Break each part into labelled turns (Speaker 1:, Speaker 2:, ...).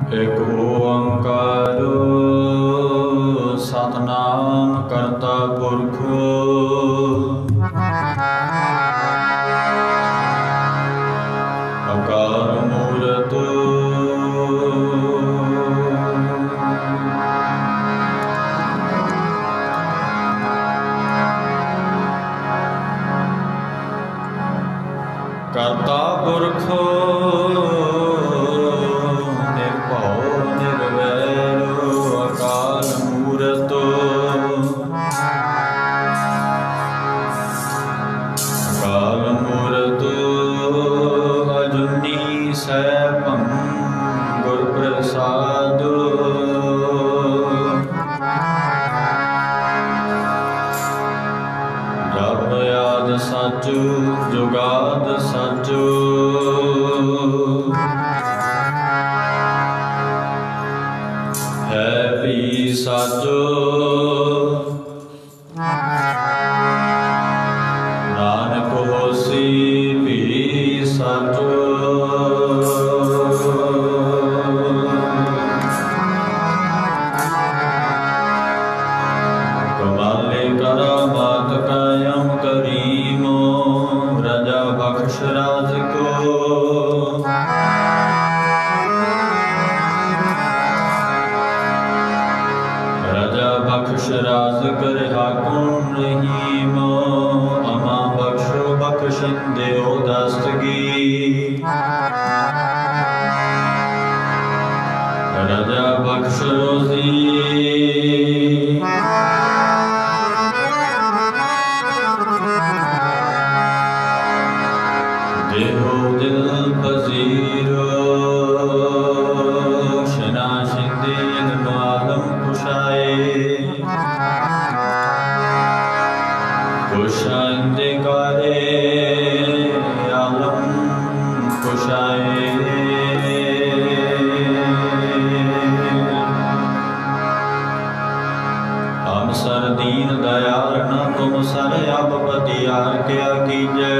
Speaker 1: एक ओंकार सतनाम करता पुरख अकाल मूरत करता पुरख सच जुगाद सच है भी सच नानक होसी भी सच कमाले करा बात कायम करीमो राजा बख्श राज को राजा बख्श राज कर हाकुम रहीमो अमा बख्शो बख्शिंदे ओ दस्तगी राजा बख्श रोजी देहो दिल पजीरो शना शिंदे आलम कुशाए कुशाइंदे कारे आलम कुशाए हम सर दीन दयाल न तुम सर अब पतियार क्या कीजे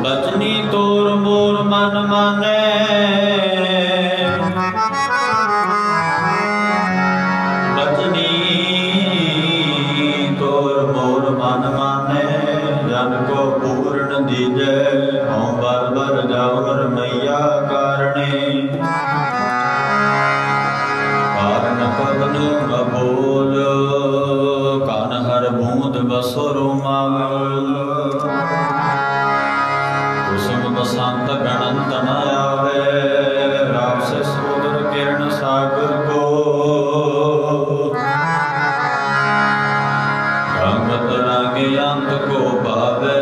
Speaker 1: बचनी तोर मोर मन माने बचनी तोर मोर मन माने जन को पूर्ण दीजे हों बर बर जावर मैया कारणे कारण पवन अबोल कान हर बूंद बसुरु मावल बसंत गणंत न आवे राव से समुद्र किरण सागर को गंगत रागे अंत को पावे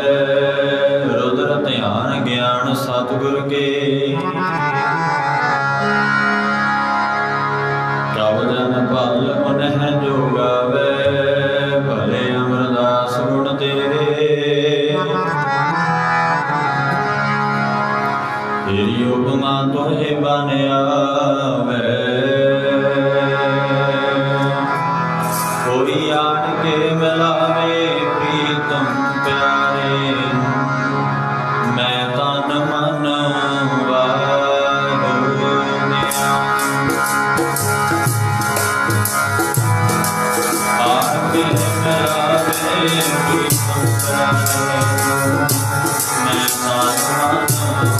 Speaker 1: रुद्र ध्यान ज्ञान सतगुर के प्रभ जन पल उन्हें जो गावे भले अमरदास गुण तेरे तेरी उपमा तुहे बन आवे कोई आन के मिलावे प्रीतम प्यारे मैं तन मन आके मिलावे प्रीतम प्यारे मैं तन मन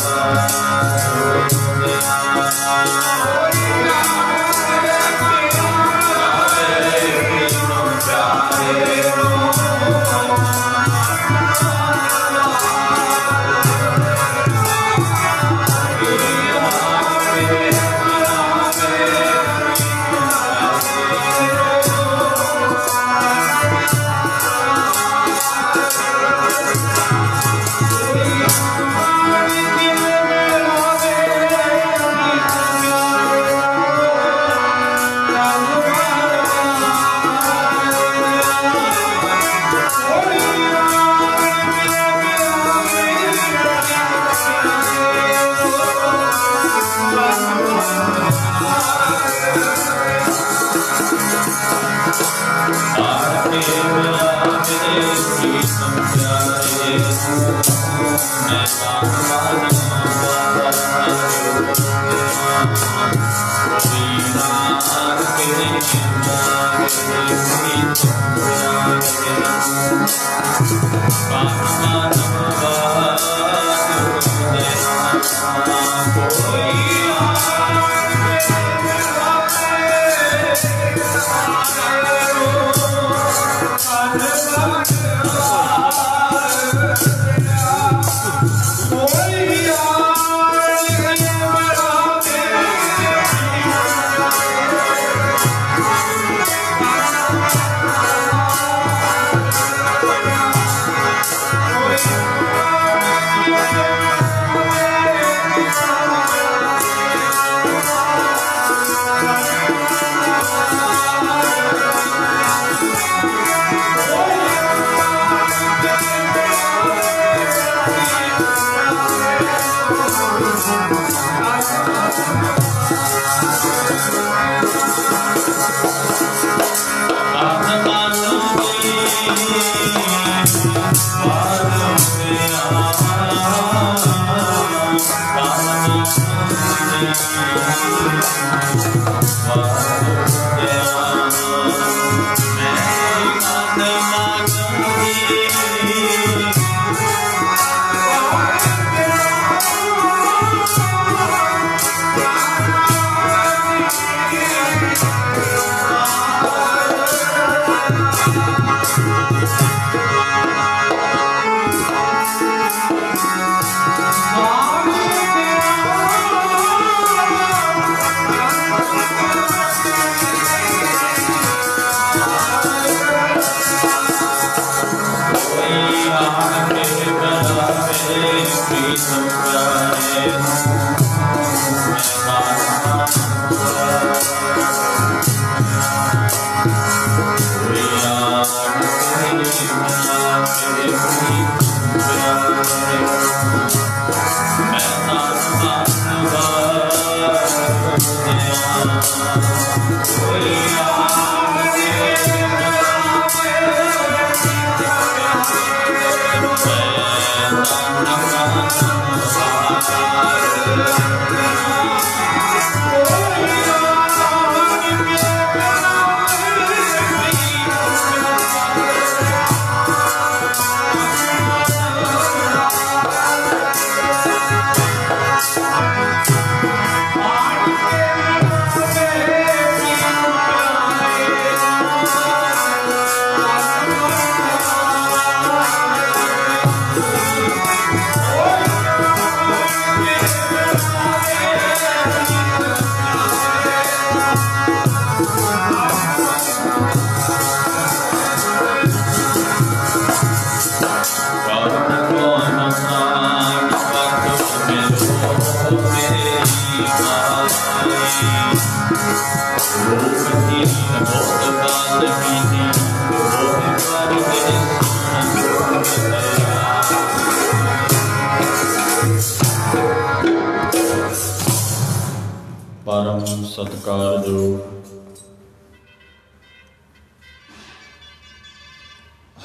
Speaker 1: परम सत्कारयोग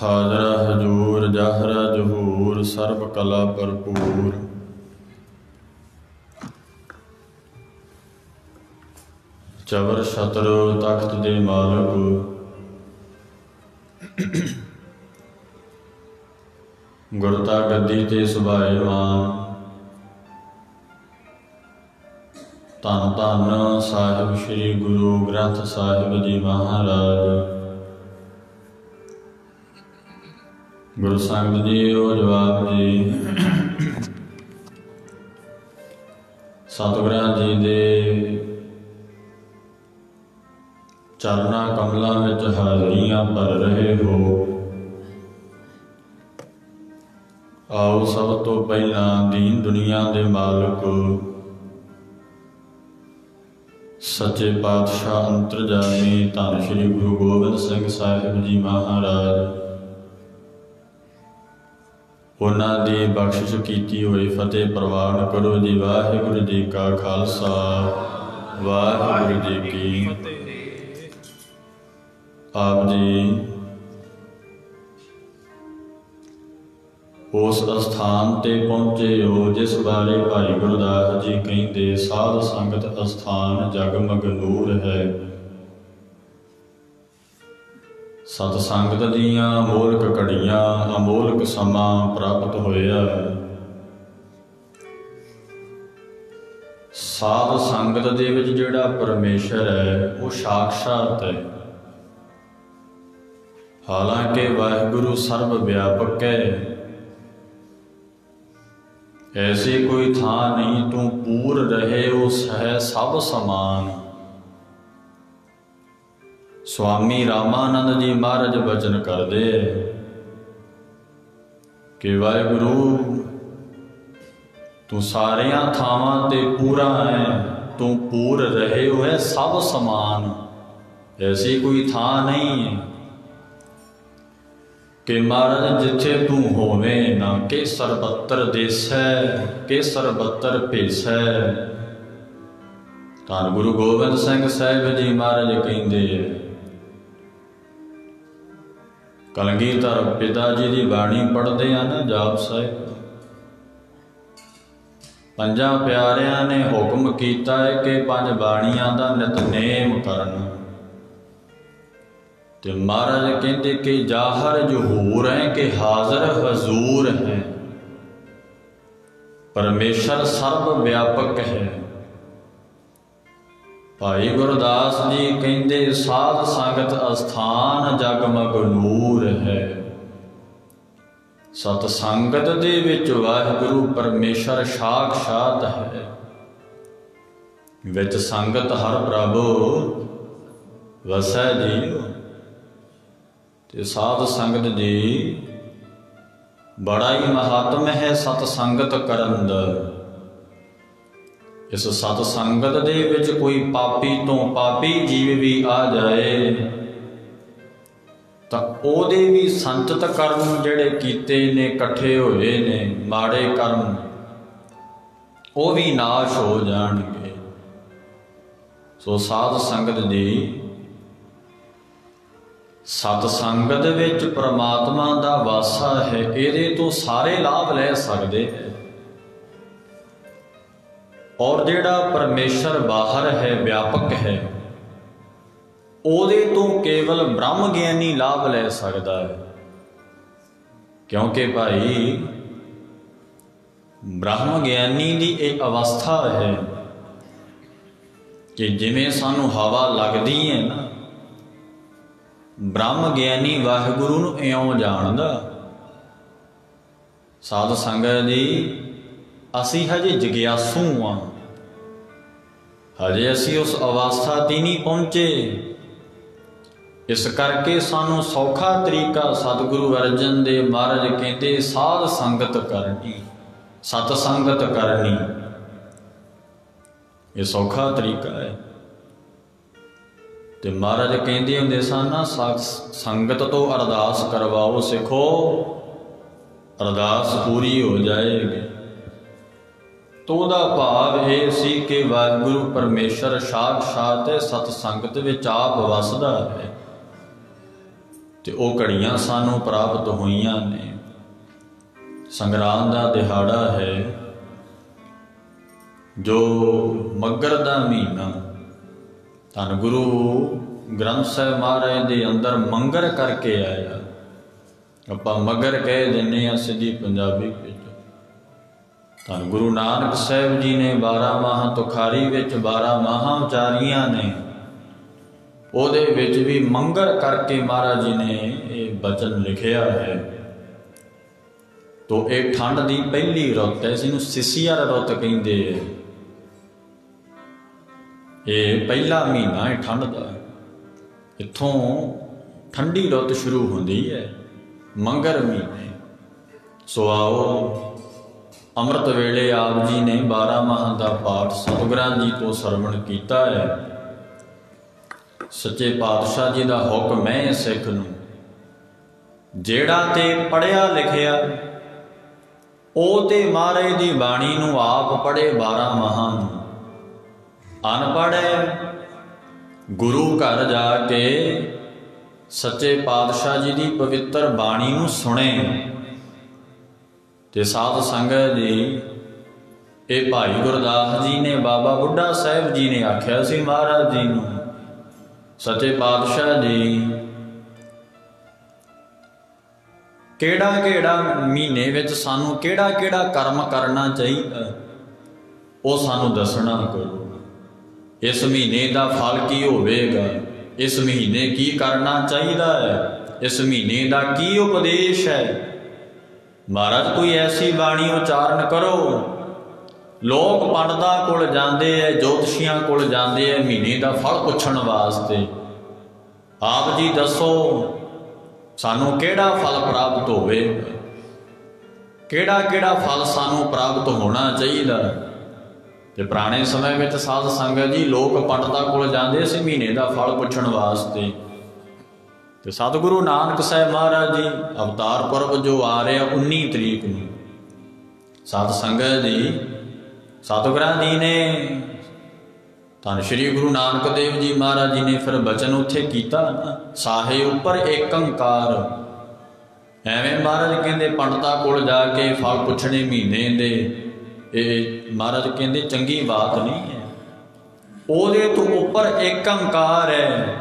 Speaker 1: हाजरा हजूर जहरा जहूर सर्व कला भरपूर चवर छत्र तख्त दे मालक गुरता गद्दी ते सुभाए मान धन धन साहिब श्री गुरु ग्रंथ साहिब जी महाराज। गुरु संगत जी ओ जवाब जी सतगुरां जी दे चरना कमलों में हाजरियां भर रहे हो। आओ सब तो पहला दीन दुनिया दे मालक सच्चे पातशाह अंतरजामी धन श्री गुरु गोबिंद सिंह साहिब जी महाराज उन्हां दी बख्शिश कीती हुई फतेह प्रवान करो जी। वाहिगुरु जी का खालसा वाहिगुरु जी की आप जी उस स्थान ते पहुंचे हो जिस बारे भाई गुरदास जी कहते साध संगत स्थान जगमग नूर है। सत संगत दियां अमोलक घड़ियां अमोलक समा प्राप्त होया। साध संगत दे विच जिहड़ा परमेश्वर है वो साक्षात है। हालांकि वाहिगुरु सर्व व्यापक है, ऐसी कोई थां नहीं तू पूर रहे उस है सब समान। स्वामी रामानंद जी महाराज वचन करते कि वाहिगुरु तू सारिया थावां ते पूरा है, तू पूर रहे हो है सब समान। ऐसी कोई थां नहीं है कि महाराज जिथे तू होवे ना के सरबत्तर देसै के सरबत्तर भेसै। धन गुरु गोबिंद सिंह साहिब जी महाराज कहते कलगीधर पिता जी की बाणी पढ़ते हैं ना जाप साहिब, पंजा प्यारियां ने हुक्म किया है कि पंज बाणियां दा नितनेम करना। ते महाराज कहते कि जाहर जहूर है कि हाजर हजूर है। परमेश्वर सर्व व्यापक है। भाई गुरदास जी कहते साध संगत अस्थान जगमग नूर है। सत संगत दे विच वाहिगुरु परमेश्वर साक्षात है। विच संगत हर प्रभु वसै जीओ। ते साध संगत जी बड़ा ही महात्म है सत संगत करन दा। इस सत संगत दे विच कोई पापी तो पापी जीव भी आ जाए तो ओदे भी संचित कर्म जिहड़े कीते ने इकट्ठे होए ने माड़े कर्म वो भी नाश हो जाणगे। सो साध संगत जी सत संगत विच परमात्मा दा वासा है, इहदे तो सारे लाभ लै सकदे है। और जिहड़ा परमेश्वर बाहर है व्यापक है ओदे तो केवल ब्रह्म ज्ञानी लाभ लै सकदा है। क्योंकि भाई ब्रह्म ज्ञानी की एक अवस्था है कि जिवें सानू हवा लगदी है ना, ब्रह्म ज्ञानी वाहिगुरु नूं इउं जाणदा। साध संगत जी असी हजे जिग्यासू हाँ, हजे असी उस अवस्था ती नहीं पहुंचे। इस करके सानू सौखा तरीका सतगुरु अर्जन देव महाराज कहते साध संगत करनी, सत संगत करनी, ये सौखा तरीका है। ते महाराज कहते हुंदे सन ना संगत तो अरदास करवाओ सिखो, अरदास पूरी हो जाएगी। तो दा भाव यह सी कि वाहिगुरु परमेश्वर साक्षात है, सत संगत विच आप वसदा है। ते ओ घड़ियां सानू प्राप्त होईयां ने। संगरांद दा दिहाड़ा है जो मगर दा महीना धन गुरु ग्रंथ साहिब महाराज दे अंदर मंगर करके आया। आपां मगर कह दिंदे आ सीधी पंजाबी विच। धन गुरु नानक साहिब जी ने 12 माह तुखारी विच 12 माह उचारियां ने, ओहदे विच भी मंगर करके महाराज जी ने ये बचन लिखिया है। तो ये ठंड की पहली रुत है, इसनूं सिसियर रुत कहिंदे है। ये पहला महीना है ठंड का, इत्थों ठंडी रुत शुरू होंदी है मंगर महीने। सो आओ अमृत वेले आप जी ने 12 माह का पाठ सतगुरां जी तो सरवण किया है। सच्चे पातशाह जी का हुक्म है सिख नूं, जेड़ा ते पढ़िया लिखिया ओ ते महाराज दी बाणी नूं आप पढ़े 12 माह नूं। अनपढ़ गुरु घर जाके सच्चे पातशाह जी की पवित्र बाणी नूं सुने। ते साध संगत जी ये भाई गुरदास जी ने बाबा बुढ़ा साहिब जी ने आख्या सी महाराज जी नूं, सच्चे पातशाह जी ਕਿਹੜਾ ਕਿਹੜਾ ਮਹੀਨੇ ਵਿੱਚ ਸਾਨੂੰ ਕਿਹੜਾ ਕਿਹੜਾ ਕਰਮ ਕਰਨਾ ਚਾਹੀਦਾ, ਉਹ ਸਾਨੂੰ ਦੱਸਣਾ ਗੁਰੂ। ਇਸ ਮਹੀਨੇ ਦਾ ਫਲ ਕੀ ਹੋਵੇਗਾ, ਇਸ ਮਹੀਨੇ ਕੀ ਕਰਨਾ ਚਾਹੀਦਾ ਹੈ, ਇਸ ਮਹੀਨੇ ਦਾ ਕੀ ਉਪਦੇਸ਼ ਹੈ। ਮਹਾਰਾਜ ਕੋਈ ਐਸੀ ਬਾਣੀ ਉਚਾਰਨ ਕਰੋ। ਲੋਕ ਪੰਡਤਾਂ ਕੋਲ ਜਾਂਦੇ ਹੈ, ਜੋਤਸ਼ੀਆਂ ਕੋਲ ਜਾਂਦੇ ਹੈ ਮਹੀਨੇ ਦਾ ਫਲ ਪੁੱਛਣ ਵਾਸਤੇ। ਆਪ ਜੀ ਦੱਸੋ ਸਾਨੂੰ ਕਿਹੜਾ ਫਲ ਪ੍ਰਾਪਤ ਹੋਵੇਗਾ, ਕਿਹੜਾ ਕਿਹੜਾ ਫਲ ਸਾਨੂੰ ਪ੍ਰਾਪਤ ਹੋਣਾ ਚਾਹੀਦਾ। ਤੇ ਪੁਰਾਣੇ ਸਮੇਂ ਵਿੱਚ ਸਾਧ ਸੰਗਤ ਜੀ ਲੋਕ ਪੰਡਤਾਂ ਕੋਲ ਜਾਂਦੇ ਸੀ ਮਹੀਨੇ ਦਾ ਫਲ ਪੁੱਛਣ ਵਾਸਤੇ। ਤੇ ਸਤਿਗੁਰੂ ਨਾਨਕ ਸਾਹਿਬ ਮਹਾਰਾਜ ਜੀ ਅਵਤਾਰ ਪੁਰਬ ਜੋ ਆ ਰਿਹਾ 19 ਤਰੀਕ ਨੂੰ, ਸਾਧ ਸੰਗਤ ਜੀ ਸਤਿਗੁਰਾਂ ਜੀ ਨੇ ਧੰਨ ਸ਼੍ਰੀ ਗੁਰੂ ਨਾਨਕ ਦੇਵ ਜੀ ਮਹਾਰਾਜ ਜੀ ਨੇ ਫਿਰ ਬਚਨ ਉੱਥੇ ਕੀਤਾ ਨਾ, ਸਾਹੇ ਉੱਪਰ ਏਕ ਓਂਕਾਰ। ਐਵੇਂ ਮਹਾਰਾਜ ਕਹਿੰਦੇ ਪੰਡਤਾਂ ਕੋਲ ਜਾ ਕੇ ਫਲ ਪੁੱਛਣੇ ਮਹੀਨੇ ਦੇ, ਇਹ ਮਹਾਰਾਜ ਕਹਿੰਦੇ ਚੰਗੀ ਬਾਤ ਨਹੀਂ ਹੈ। ਉਹਦੇ ਤੋਂ ਉੱਪਰ ਏਕ ਓਂਕਾਰ ਹੈ,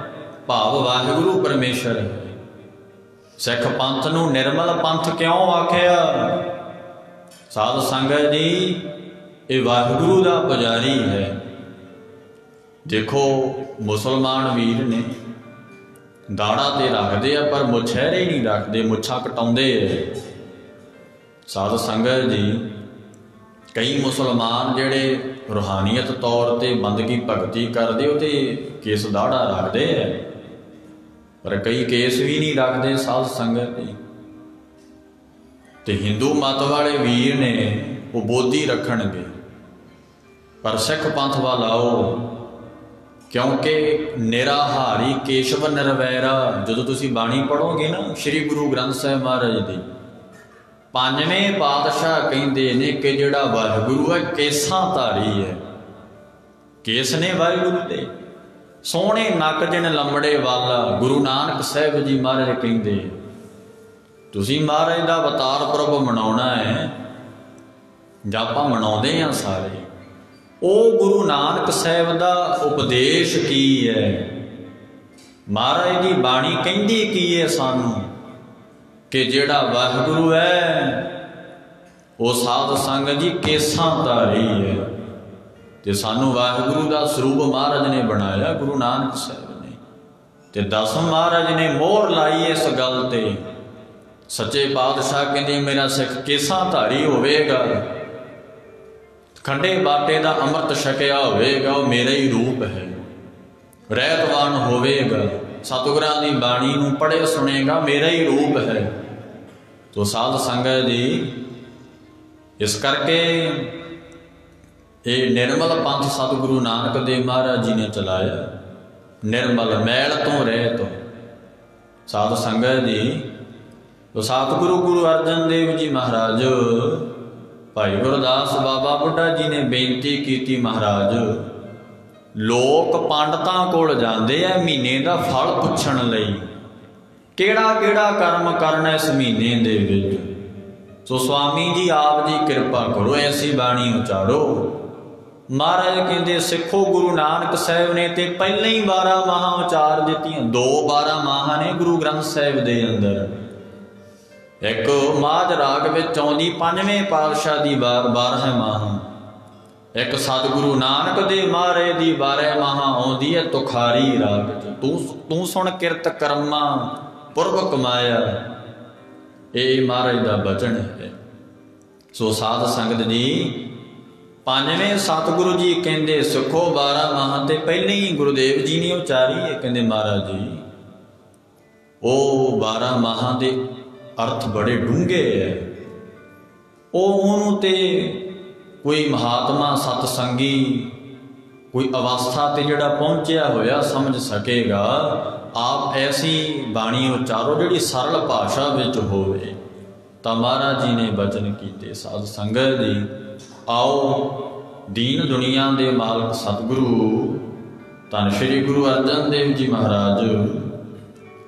Speaker 1: ਭਾਵ ਵਾਹਿਗੁਰੂ ਪਰਮੇਸ਼ਰ ਹੈ। ਸਿੱਖ ਪੰਥ ਨੂੰ ਨਿਰਮਲ ਪੰਥ ਕਿਉਂ ਆਖਿਆ? ਸਾਧ ਸੰਗਤ ਜੀ ਇਹ ਵਾਹਿਗੁਰੂ ਦਾ ਪੁਜਾਰੀ ਹੈ। ਦੇਖੋ ਮੁਸਲਮਾਨ ਵੀਰ ਨੇ ਦਾੜਾ ਤੇ ਰੱਖਦੇ ਆ ਪਰ ਮੁਛਹਿਰੇ ਨਹੀਂ ਰੱਖਦੇ, ਮੁੱਛਾਂ ਕਟਾਉਂਦੇ ਹੈ। ਸਾਧ ਸੰਗਤ ਜੀ ਕਈ ਮੁਸਲਮਾਨ ਜਿਹੜੇ ਰੂਹਾਨੀਅਤ ਤੌਰ ਤੇ ਬੰਦਗੀ ਭਗਤੀ ਕਰਦੇ ਉਹ ਤੇ ਕੇਸ ਦਾੜਾ ਰੱਖਦੇ ਹੈ, ਪਰ ਕਈ ਕੇਸ ਵੀ ਨਹੀਂ ਰੱਖਦੇ ਸਾਧ ਸੰਗਤ ਜੀ। ਤੇ ਹਿੰਦੂ ਮਤ ਵਾਲੇ ਵੀਰ ਨੇ ਉਹ ਬੋਧੀ ਰੱਖਣਗੇ, ਪਰ ਸਿੱਖ ਪੰਥ ਵੱਲ ਆਓ, ਕਿਉਂਕਿ ਨਿਰਾਹਾਰੀ ਕੇਸ਼ਵ ਨਿਰਵੈਰਾ ਜਦੋਂ ਤੁਸੀਂ ਬਾਣੀ ਪੜ੍ਹੋਗੇ ਨਾ ਸ਼੍ਰੀ ਗੁਰੂ ਗ੍ਰੰਥ ਸਾਹਿਬ ਮਹਾਰਾਜ ਦੀ, ਪੰਜਵੇਂ ਪਾਤਸ਼ਾਹ ਕਹਿੰਦੇ ਨੇ ਕਿ ਜਿਹੜਾ ਵਾਹਿਗੁਰੂ ਹੈ ਕੇਸਾਂ ਧਾਰੀ ਹੈ। ਕੇਸ ਨੇ ਵਾਹਿਗੁਰੂ ਦੇ, ਸੋਹਣੇ ਨੱਕ ਜਿਨ ਲੰਬੜੇ ਵਾਲਾ। ਗੁਰੂ ਨਾਨਕ ਸਾਹਿਬ ਜੀ ਮਹਾਰਾਜ ਕਹਿੰਦੇ ਤੁਸੀਂ ਮਹਾਰਾਜ ਦਾ ਅਵਤਾਰ ਪੁਰਬ ਮਨਾਉਣਾ ਹੈ, ਜਾਂ ਆਪਾਂ ਮਨਾਉਂਦੇ ਹਾਂ ਸਾਰੇ, ਉਹ ਗੁਰੂ ਨਾਨਕ ਸਾਹਿਬ ਦਾ ਉਪਦੇਸ਼ ਕੀ ਹੈ, ਮਹਾਰਾਜ ਦੀ ਬਾਣੀ ਕਹਿੰਦੀ ਕੀ ਹੈ ਸਾਨੂੰ, ਕਿ ਜਿਹੜਾ ਵਾਹਿਗੁਰੂ ਹੈ ਉਹ ਸਾਧ ਸੰਗਤ ਜੀ ਕੇਸਾਂ ਧਾਰੀ ਹੈ। ਤੇ ਸਾਨੂੰ ਵਾਹਿਗੁਰੂ ਦਾ ਸਰੂਪ ਮਹਾਰਾਜ ਨੇ ਬਣਾਇਆ, ਗੁਰੂ ਨਾਨਕ ਸਾਹਿਬ ਨੇ। ਤੇ ਦਸਮ ਮਹਾਰਾਜ ਨੇ ਮੋਹਰ ਲਾਈ ਇਸ ਗੱਲ ਤੇ। ਸੱਚੇ ਪਾਤਸ਼ਾਹ ਕਹਿੰਦੇ ਮੇਰਾ ਸਿੱਖ ਕੇਸਾਂ ਧਾਰੀ ਹੋਵੇਗਾ, ਖੰਡੇ ਬਾਟੇ ਦਾ ਅੰਮ੍ਰਿਤ ਛਕਿਆ ਹੋਵੇਗਾ, ਉਹ ਮੇਰਾ ਹੀ ਰੂਪ ਹੈ, ਰਹਿਤਵਾਨ ਹੋਵੇਗਾ, ਸਤਿਗੁਰਾਂ ਦੀ ਬਾਣੀ ਨੂੰ ਪੜ੍ਹੇ ਸੁਣੇਗਾ, ਮੇਰਾ ਹੀ ਰੂਪ ਹੈ। ਤੋ ਸਾਧ ਸੰਗਤ ਜੀ ਇਸ ਕਰਕੇ ਇਹ ਨਿਰਮਲ ਪੰਥ ਸਤਿਗੁਰੂ ਨਾਨਕ ਦੇਵ ਮਹਾਰਾਜ ਜੀ ਨੇ ਚਲਾਇਆ, ਨਿਰਮਲ ਮੈਲ ਤੋਂ ਰਹਿਤ। ਸਾਧ ਸੰਗਤ ਜੀ ਸਤਿਗੁਰੂ ਗੁਰੂ ਅਰਜਨ ਦੇਵ ਜੀ ਮਹਾਰਾਜ, ਭਾਈ ਗੁਰਦਾਸ ਬਾਬਾ ਬੁੱਢਾ ਜੀ ਨੇ ਬੇਨਤੀ ਕੀਤੀ, ਮਹਾਰਾਜ ਲੋਕ ਪੰਡਤਾਂ ਕੋਲ ਜਾਂਦੇ ਆ ਮਹੀਨੇ ਦਾ ਫਲ ਪੁੱਛਣ ਲਈ, ਕਿਹੜਾ ਕਿਹੜਾ ਕਰਮ ਕਰਨਾ ਇਸ ਮਹੀਨੇ ਦੇ ਵਿੱਚ। ਸੋ ਸਵਾਮੀ ਜੀ ਆਪ ਜੀ ਕਿਰਪਾ ਕਰੋ, ਐਸੀ ਬਾਣੀ ਉਚਾਰੋ। ਮਹਾਰਾਜ ਕਹਿੰਦੇ ਸਿੱਖੋ ਗੁਰੂ ਨਾਨਕ ਸਾਹਿਬ ਨੇ ਤੇ ਪਹਿਲਾਂ ਹੀ 12 ਮਾਹਾਂ ਉਚਾਰ ਦਿੱਤੀਆਂ। 12 ਮਾਹਾਂ ਨੇ ਗੁਰੂ ਗ੍ਰੰਥ ਸਾਹਿਬ ਦੇ ਅੰਦਰ। ਇੱਕ ਮਾਝ ਰਾਗ ਵਿੱਚ ਆਉਂਦੀ 5ਵੇਂ ਪਾਤਸ਼ਾਹ ਦੀ 12 ਮਾਹਾਂ, ਇੱਕ ਸਤਿਗੁਰੂ ਨਾਨਕ ਦੇਵ ਮਹਾਰਾਜ ਦੀ 12 ਮਾਹਾਂ ਆਉਂਦੀ ਹੈ ਤੁਖਾਰੀ ਰਾਗ ਚ। ਤੂੰ ਸੁਣ ਕਿਰਤ ਕਰਮਾ ਪੁਰਬ ਕਮਾਇਆ, ਇਹ ਮਹਾਰਾਜ ਦਾ ਬਚਨ ਹੈ। ਸੋ ਸਾਧ ਸੰਗਤ ਜੀ 5ਵੇਂ ਸਤਿਗੁਰੂ ਜੀ ਕਹਿੰਦੇ ਸਿੱਖੋ 12 ਮਾਹਾਂ ਤੇ ਪਹਿਲਾਂ ਹੀ ਗੁਰੂਦੇਵ ਜੀ ਨੇ ਉਚਾਰੀ ਹੈ। ਕਹਿੰਦੇ ਮਹਾਰਾਜ ਜੀ ਉਹ 12 ਮਾਹਾਂ ਦੇ ਅਰਥ ਬੜੇ ਡੂੰਘੇ ਹੈ, ਉਹਨੂੰ ਤੇ ਕੋਈ ਮਹਾਤਮਾ ਸਤਸੰਗੀ ਕੋਈ ਅਵਸਥਾ ਤੇ ਜਿਹੜਾ ਪਹੁੰਚਿਆ ਹੋਇਆ ਸਮਝ ਸਕੇਗਾ। ਆਪ ਐਸੀ ਬਾਣੀ ਉਚਾਰੋ ਜਿਹੜੀ ਸਰਲ ਭਾਸ਼ਾ ਵਿੱਚ ਹੋਵੇ। ਤਾਂ ਮਹਾਰਾਜ ਜੀ ਨੇ ਬਚਨ ਕੀਤੇ। ਸਾਧ ਸੰਗਤ ਜੀ ਆਓ ਦੀਨ ਦੁਨੀਆ ਦੇ ਮਾਲਕ ਸਤਿਗੁਰੂ ਧੰਨ ਸ਼੍ਰੀ ਗੁਰੂ ਅਰਜਨ ਦੇਵ ਜੀ ਮਹਾਰਾਜ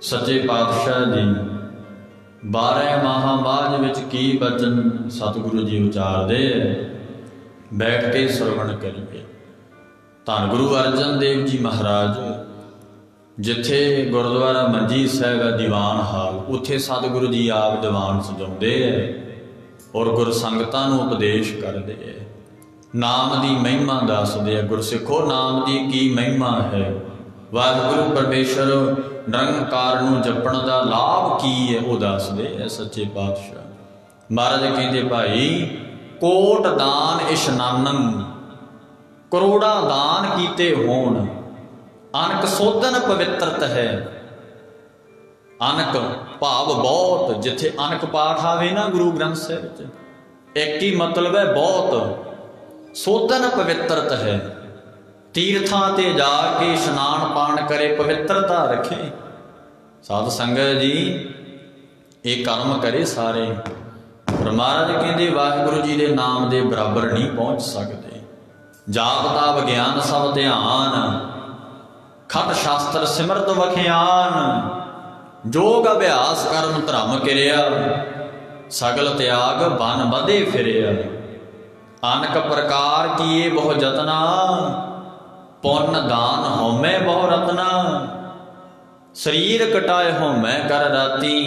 Speaker 1: ਸੱਚੇ ਪਾਤਸ਼ਾਹ ਜੀ 12 ਮਾਹਾਂ ਬਾਅਦ ਵਿੱਚ ਕੀ ਬਚਨ ਸਤਿਗੁਰੂ ਜੀ ਉਚਾਰਦੇ ਬੈਠ ਕੇ ਸਰਵਣ ਕਰੀਏ। ਧੰਨ ਗੁਰੂ ਅਰਜਨ ਦੇਵ ਜੀ ਮਹਾਰਾਜ जिथे गुरुद्वारा मंजी साहिब है दीवान हाल, उत्थे सतगुरु जी आप दीवान सजाते हैं और गुरसंगतां नूं उपदेश करते हैं, नाम की महिमा दसदे। गुरसिखो नाम की की महिमा है, वाहिगुरु परमेश्वर निरंकार नूं जपण का लाभ की है वो दसदे है सच्चे पातशाह। महाराज कहते भाई कोट दान इशनानन, करोड़ा दान कीते होण, अनक सोधन पवित्रत है। अनक भाव बहुत, जिथे अनक पाठ आवे ना गुरु ग्रंथ साहिब च, एक ही मतलब है बहुत। सोधन पवित्रत है, तीर्थां ते जाके इशनान पान करे, पवित्रता रखे। साध संगत जी ये कर्म करे सारे, पर महाराज कहते वाहिगुरु जी के नाम के बराबर नहीं पहुँच सकते। जाप ताप ज्ञान सब ध्यान, खट शास्त्र सिमरत वखियान, जोग अभ्यास कर्म धर्म किरिया, सगल त्याग बन बधे फिरिया। अनक प्रकार किए बहु जतना, पुन दान होमै बहु रतना। शरीर कटाए होमै कर राती,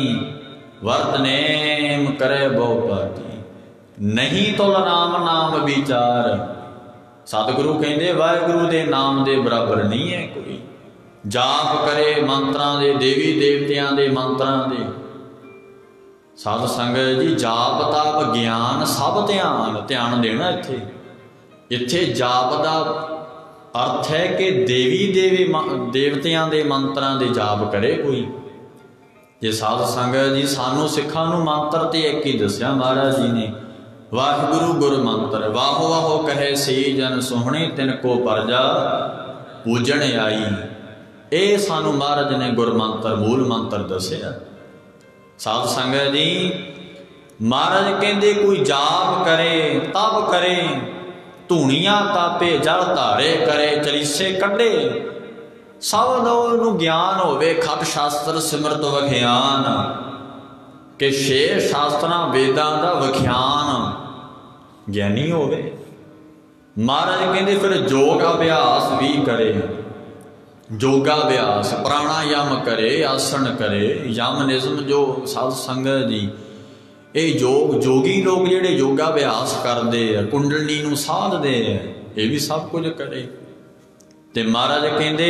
Speaker 1: वर्त नेम करे बहु पाती। नहीं तुल राम नाम विचार, सतगुरु कहते वाहिगुरु के नाम के बराबर नहीं है कोई। जाप करे मंत्रां दे, देवी देवतियां दे मंत्रां दे। साध संगत जी जाप ताप ज्ञान सब ध्यान, ध्यान देना इत्थे। इत्थे जाप का अर्थ है कि देवी देवतियां दे मंत्रां दे जाप करे कोई। जे साध संगत जी सानू सिखां नूं मंत्र ते एक ही दस्या महाराज जी ने, वाहिगुरु गुर मंत्र, वाहो वाहो कहे सी जन सोहणे, तिनको परजा पूजन आई। ये सानू महाराज ने गुर मंत्र मूल मंत्र दसिया। साध संगत जी महाराज कहते कोई जाप करे तप करे, धूणियां तापे जल धारे करे, चलीसे कढ़े, सब नूं ज्ञान होवे, खट शास्त्र सिमरत वखियान, कि छे शास्त्रां वेदां दा वखियान ज्ञानी होवे। महाराज कहते फिर योग अभ्यास भी करे, योगाभ्यास प्राणायाम करे, आसन करे, यम नियम जो साध संगत जी ये योग जोगी लोग जिहड़े योगाभ्यास करते हैं, कुंडलनी नूं साधते हैं, ये भी सब कुछ करे। ते महाराज कहते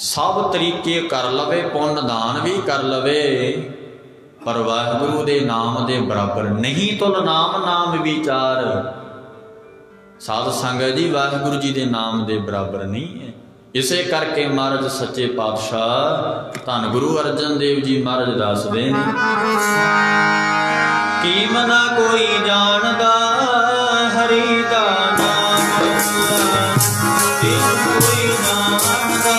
Speaker 1: सब तरीके कर लवे, पुण्य दान भी कर लवे, पर वाहिगुरु दे नाम दे बराबर नहीं तुल नाम नाम विचार। साध संगत जी वाहिगुरु जी दे नाम दे बराबर नहीं है। इसे करके महाराज सच्चे पातशाह धन गुरु अर्जन देव जी महाराज दसदे ने, कीमत कोई जानदा हरि दा नाम, कीमत कोई जानदा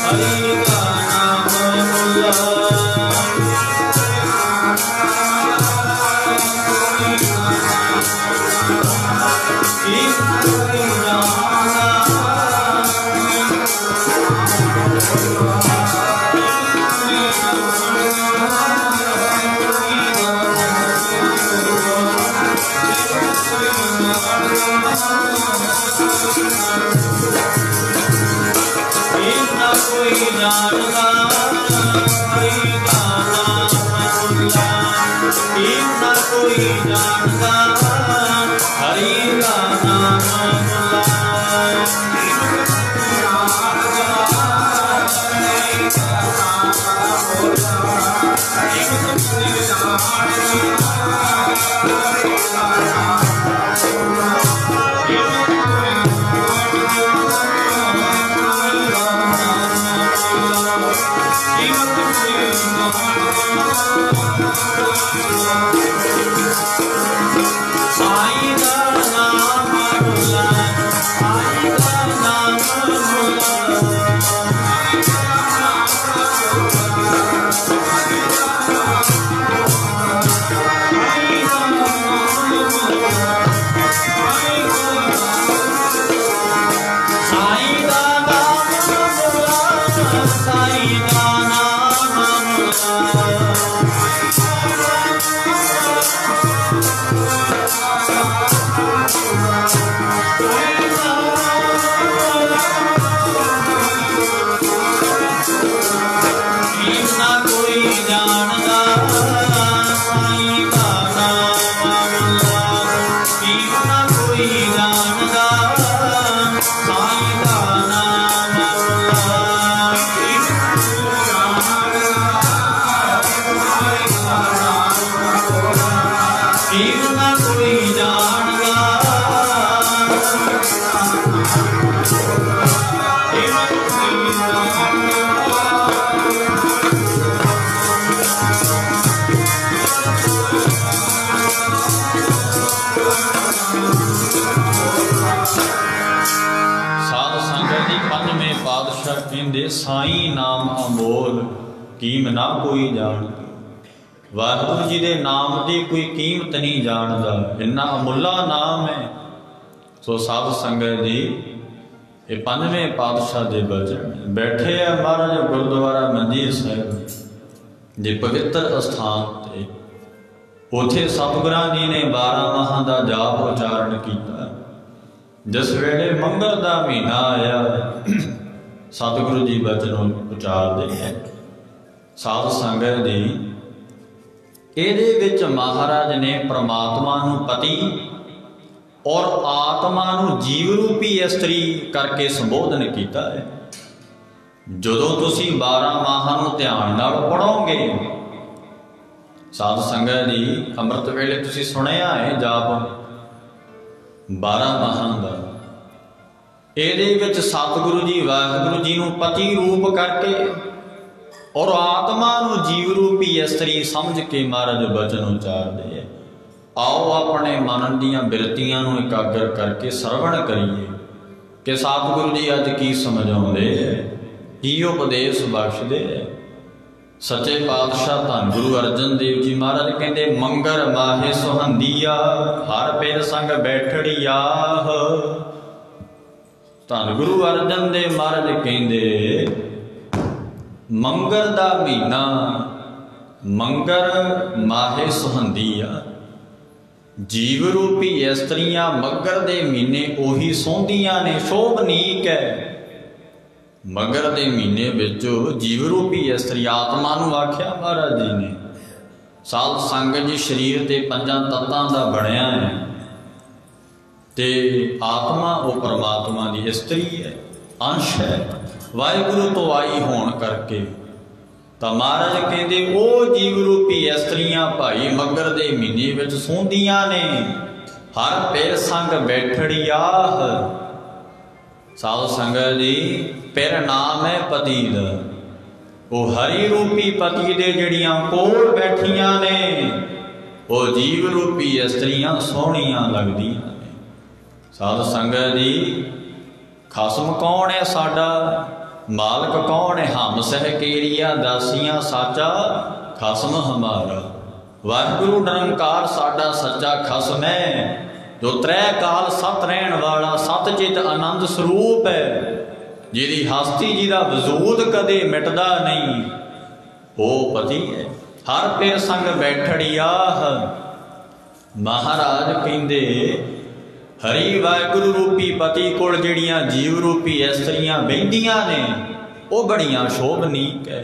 Speaker 1: हरि दा नाम। साई नाम अमोल कीम ना कोई जानदा। वाहिगुरू जी दे नाम की कोई कीमत नहीं जानदा, इन्ना अमुला नाम है। सो साध संगत जी ये पंजवें पातशाह दे बचन बैठे है महाराज गुरुद्वारा मंजीर साहिब जे पवित्र अस्थान ते। उथे सतगुरां जी ने 12 माहां दा जाप उचारण किया। जिस वेले मंगल का महीना आया सतगुरु जी बचन उचारते हैं। साध संगत जी ਇਹਦੇ ਵਿੱਚ महाराज ने परमात्मा नूं पति और आत्मा नूं जीव रूपी इस्त्री करके संबोधन किया है। जदों तुसीं 12 माहां नूं ध्यान नाल पढ़ोगे, साध संगत जी अमृत वेले तुसीं सुनिया है जाप 12 माहां दा। ਇਹਦੇ ਵਿੱਚ सतगुरु जी वाहिगुरू जी नूं पति रूप करके और आत्मा नूं जीव रूपी इस्त्री समझ के महाराज बचन उचारते हैं। आओ अपने मन दीयां बिरतियां नूं एकाग्र करके सरवण करिए कि सतगुरु जी अज की समझाउंदे की उपदेश बख्शदे। सच्चे पातशाह धन गुरु अर्जन देव जी महाराज कहते मंगर माहे सुहंदिया हर पिर संग बैठड़ी आह। धन गुरु अर्जन देव महाराज कहते मंगर दा महीना मंगर माहे सुहंदी आ। जीव रूपी इस्त्रियां मगर दे महीने ओही सोंदियां ने, शोभनीक है। मगर दे महीने विच जीव रूपी इस्त्री आत्मा नूं आख्या महाराज जी ने। साध संगत जी शरीर ते 5 तत्तां दा बणिया है ते आत्मा वो परमात्मा की इस्त्री है, अंश है, वाहिगुरू तो आई होने करके। तो महाराज कहते वो जीव रूपी इस्त्रियां भाई मगर दे महीने विच सोंदियां ने हर पिर संग बैठड़ी आह। साध संगत जी पिर नाम है पति दा, वो हरि रूपी पति दे जड़ियां कोल बैठियां ने वो जीव रूपी इस्त्रियां सोहणियां लगदियां ने। साध संगत जी खसम कौन है साडा, मालक कौन है, हम सहकेरिया दासियां साचा खसम हमारा। वाहिगुरू निरंकार साडा सच्चा खसम है जो त्रै काल सत रहन वाला सतचित आनंद स्वरूप है, जिहदी हस्ती जिहदा वजूद कदे मिटदा नहीं, वो पति है। हर पिर संग बैठड़ी आह। महाराज कहंदे हरि वाहिगुरू रूपी पति कोल जिहड़ियां जीव रूपी इस्त्रियां बहिंदियां ने वो बड़ियां शोभनीक है।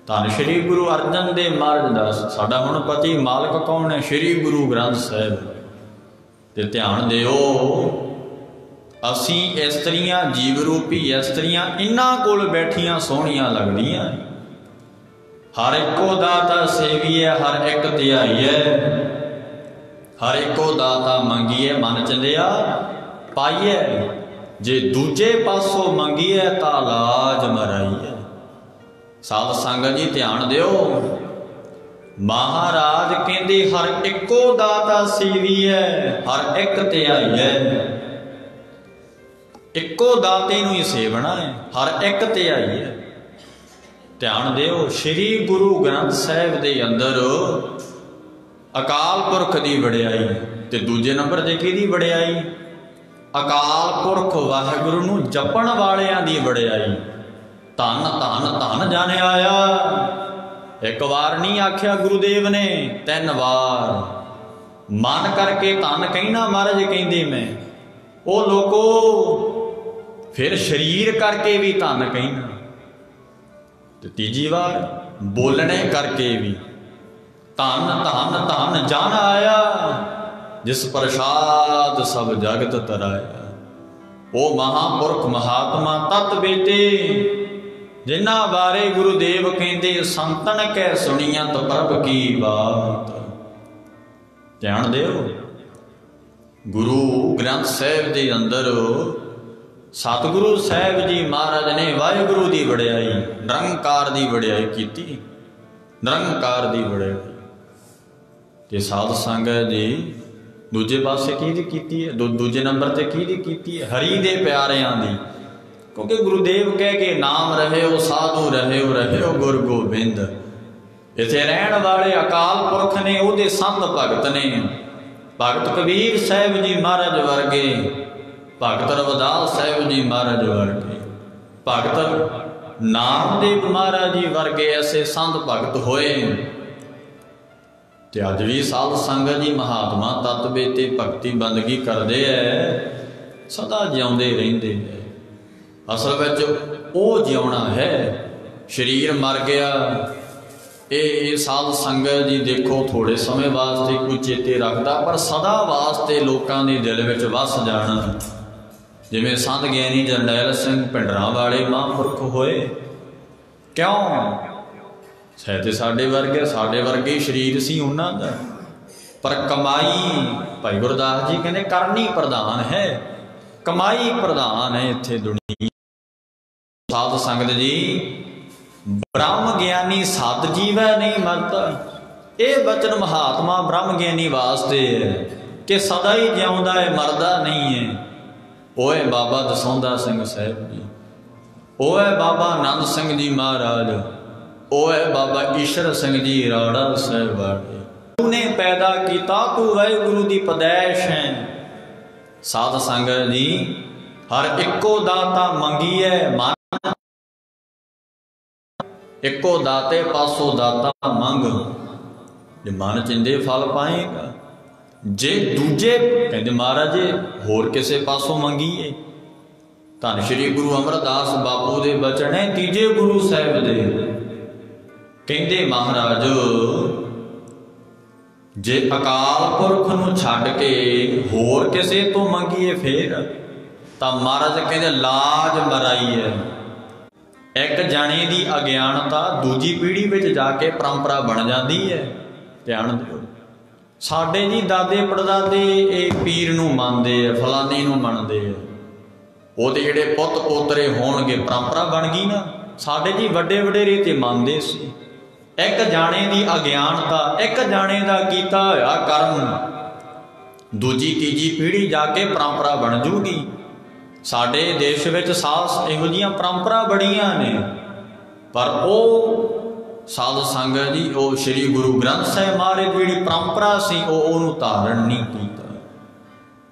Speaker 1: धन श्री गुरु अर्जन देव महाराज दास साडा हुण पति मालक कौन है, श्री गुरु ग्रंथ साहिब। ते ध्यान दिओ असी इस्त्रियां जीव रूपी इस्त्रियां इन्हां कोल बैठियां सोहणियां लगदियां। हर इको दाता सेवी है, हर एक ध्याई है, हर एको दाता मंगीए मन चलिया पाइए, जे दूजे पासों मंगीए ता लाज मराइए। साध संगत जी ध्यान दिओ महाराज कहते हर एको दाता सेवी है, हर एक ध्याई है। इको दाते नूं ही सेवना है, हर एक ध्याई है। ध्यान दिओ श्री गुरु ग्रंथ साहिब दे अंदर अकाल पुरख की वड़ियाई ते दूजे नंबर ते किहदी वड़ियाई, अकाल पुरख वाहिगुरू नूं जपण वालियां दी वड़ियाई। धन धन धन जाने आया, एक बार नहीं आख्या गुरुदेव ने 3 बार। मन करके धन कहना महाराज कहंदे मैं, ओ लोगो फिर शरीर करके भी धन कहना, ते तीजी बार बोलने करके भी धन धन धन जान आया, जिस प्रसाद सब जगत तराया। ओ महापुरख महात्मा तत् बेटे जिन्हां बारे गुरुदेव कहते संतन कै सुनियत प्रभ की बात। ध्यान दिओ गुरु ग्रंथ साहिब के अंदर सतगुरु साहिब जी महाराज ने वाहिगुरू की वड़ियाई निरंकार की वड़ियाई की, निरंकार की वड़ियाई। ते साध संगत जी दूजे पासे की है, दूजे नंबर ते की है हरि दे प्यारियां दी। क्योंकि गुरुदेव कह के नाम रहे हो साधु रहे हो गुर गोबिंद। इत्थे रहण वाले अकाल पुरख ने, उहदे संत भगत ने। भगत कबीर साहिब जी महाराज वर्गे, भगत रविदास साहिब जी महाराज वर्गे, भगत नामदेव महाराज जी वर्गे ऐसे संत भगत होए। ते अज भी साध संगत जी महात्मा तत्वे ते भगती बंदगी करते है, सदा जिउंदे रहिंदे है। असल विच वो जिउना है, शरीर मर गया। ये साध संगत जी देखो थोड़े समय वास्ते कोई चेते रखता, पर सदा वास्ते लोगों के दिल में वस जाना। जिवें संत ज्ञानी जरनैल सिंह भिंडरां वाले महापुरख होए, क्यों शायद साडे वर्गे शरीर सी उन्हां दा, पर कमाई भाई गुरदास जी कहते करनी प्रधान है, कमाई प्रधान है इत्थे दुनिया। साध संगत जी ब्रह्म ज्ञानी सत जीवै नहीं मरता, ये बचन महात्मा ब्रह्म ज्ञानी वास्ते है कि सदा ही जिउंदा है, मरदा नहीं है। वो है बाबा दसौंदा सिंह साहिब जी, वो है बाबा आनंद सिंह जी महाराज, वो है बाबा ईश्वर सिंह जी राड़ा साहिब वाले। तूने पैदा किया तू वाहिगुरु दी पैदाइश है। साध संगत जी हर इको दाता मंगी है, मन इको दाते पासों दाता मंग, जे मन चिंदे फल पाएगा। जे दूजे कहते महाराज होर किसे पासों मंगीए। धन श्री गुरु अमरदास बापू दे बचन है तीजे गुरु साहिब दे, कहते महाराज जे अकाल पुरख नूं छड्ड के होर किसे तो मंगीए फिर तां महाराज कहते लाज मराई है। एक जाने की अज्ञानता दूजी पीढ़ी में जाके परंपरा बन जाती है। ध्यान दो, साडे जी दादे पड़दादे ये पीर नूं मनदे है, फलाने नूं मनदे है, वो तो जिहड़े पुत पोतरे होणगे परंपरा बन गई ना। साडे जी वड्डे वडेरे ते मनदे सी। एक जाने की अज्ञानता, एक जाने का कीता होया कर्म दूजी तीजी पीढ़ी जाके परंपरा बन जूगी। साडे देश विच सास इहो जिहियां परंपरा बड़ियां ने, पर वो साध संगत जी वो श्री गुरु ग्रंथ साहिब महाराज जी परंपरा सी वो धारण नहीं कीता।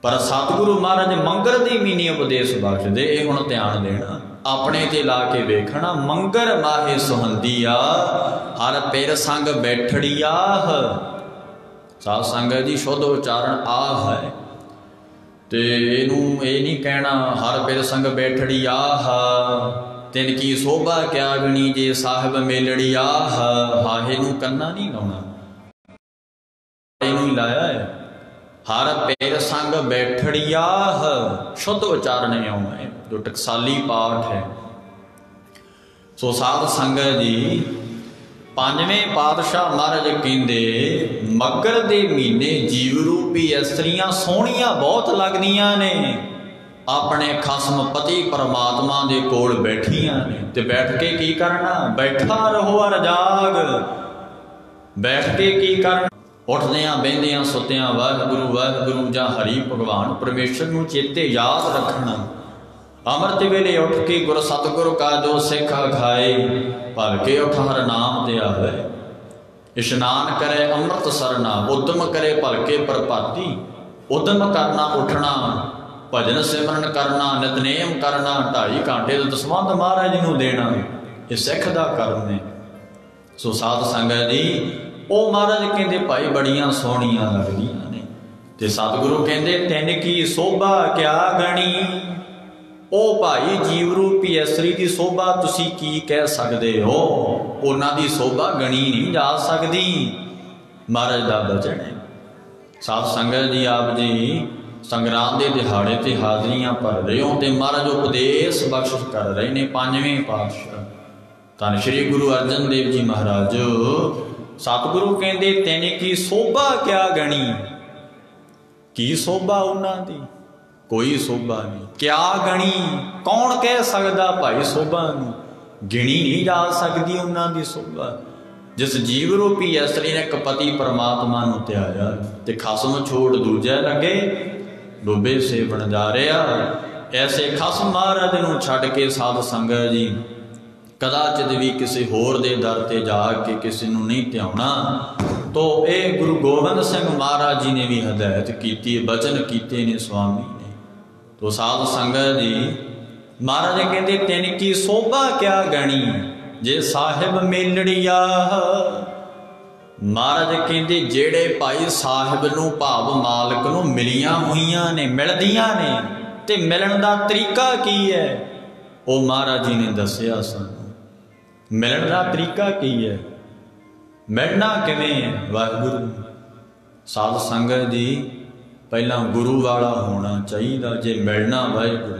Speaker 1: पर सतगुरु महाराज मंगर दी मीनी उपदेश बख्शदे। हुण ध्यान देना, अपने ते ला के वेखना। मंगर माहे सुहंदिया हर पिर संग बैठड़िया। साध संगत जी शुद्ध उच्चारण आह है, ते इनू ये नहीं कहना हर पिर संग बैठड़ी आह, तिन की शोभा क्या गणी जे साहिब मेलड़ी आह। हाहे नू कन्ना नहीं लाउणा, इनू ही लाया है। हर पिर संग बैठड़ी आह, शुद्ध उच्चारण आउणा है, जो टकसाली पाठ है। सो साध संगत जी पंजवें पातशाह महाराज कहते मगर दे महीने जीव रूपी इस्त्रियां सोहणियां बहुत लगदियां ने, अपने खसम पति परमात्मा दे कोल बैठियां ने। ते बैठ के की करना, बैठा रहो अर जाग। बैठ के की करना, उठदियां बहिंदियां सुत्तियां वाहिगुरु वाहिगुरु जां हरि भगवान परमेश्वर नूं चेते याद रखना। अमृत वेले उठ के गुर सतगुरु का जो सिख खाए, भलके उठ हर नाम ते आवे। इशनान करे अमृत सरना, उद्यम करे भलके प्रभाती। उद्यम करना उठना, भजन सिमरन करना, नितनेम करना, 2.5 घंटे का दसवंध महाराज नूं देना, ये सिख दा कर्म है। सो साध संगत जी वो महाराज कहते भाई बड़ियां सोहणियां लगदियां ने। ते सतगुरु कहते तिन की शोभा क्या गणी। ओ भाई जीव रूपी इस्त्री की शोभा तुसी की कह सकते हो, उन्हां दी शोभा गणी नहीं जा सकती। महाराज दा बचन है। साध संगत जी आप जी संग्राम के दिहाड़े ते हाजरियां भर रहे हो, तो महाराज उपदेश बख्शिश कर रहे ने। पंजवें पातशाह धन श्री गुरु अर्जन देव जी महाराज सतगुरु कहते तिन की शोभा क्या गणी। की शोभा उन्हां दी, कोई शोभा नहीं। क्या गणी, कौन कह सकता भाई शोभा नूं, गिणी नहीं जा सकती उन्हां दी शोभा। जिस जीव रूपी इस्त्री ने कपति परमात्मा नूं त्याया ते खसम छोड़ दूजा लगे डोबे सेवण जा रहा। ਐਸੇ ਖਸਮ ਮਹਾਰਾਜ ਨੂੰ ਛੱਡ ਕੇ ਸਾਧ ਸੰਗਤ ਜੀ ਕਦਾਚਿਤ ਵੀ ਕਿਸੇ ਹੋਰ ਦੇ ਦਰ ਤੇ ਜਾ ਕੇ ਕਿਸੇ ਨੂੰ ਨਹੀਂ ਧਿਆਉਣਾ। ਤੋ ਇਹ ਗੁਰੂ ਗੋਬਿੰਦ ਸਿੰਘ ਮਹਾਰਾਜ ਜੀ ਨੇ ਵੀ ਹਦਾਇਤ ਕੀਤੀ, ਬਚਨ ਕੀਤੇ ਨੇ ਸਵਾਮੀ ਨੇ। ਤੋ ਸਾਧ ਸੰਗਤ ਜੀ ਮਹਾਰਾਜ ਕਹਿੰਦੇ ਤਿਨ ਕੀ ਸੋਭਾ ਕਿਆ ਗਣੀ ਜੇ ਸਾਹਿਬ ਮੇਲੜੀਆ। ਮਹਾਰਾਜ ਕਹਿੰਦੇ ਜਿਹੜੇ ਭਾਈ ਸਾਹਿਬ ਨੂੰ ਭਾਵ ਮਾਲਕ ਨੂੰ ਮਿਲੀਆਂ ਹੋਈਆਂ ਨੇ, ਮਿਲਦੀਆਂ ਨੇ, ਤੇ ਮਿਲਣ ਦਾ ਤਰੀਕਾ ਕੀ ਹੈ ਉਹ ਮਹਾਰਾਜ ਜੀ ਨੇ ਦੱਸਿਆ ਸਾਨੂੰ। ਮਿਲਣ ਦਾ ਤਰੀਕਾ ਕੀ ਹੈ, ਮਿਲਣਾ ਕਿਵੇਂ ਹੈ ਵਾਹਿਗੁਰੂ। ਸਾਧ ਸੰਗਤ ਜੀ ਪਹਿਲਾਂ ਗੁਰੂ ਵਾਲਾ ਹੋਣਾ ਚਾਹੀਦਾ ਜੇ ਮਿਲਣਾ ਵਾਹਿਗੁਰੂ।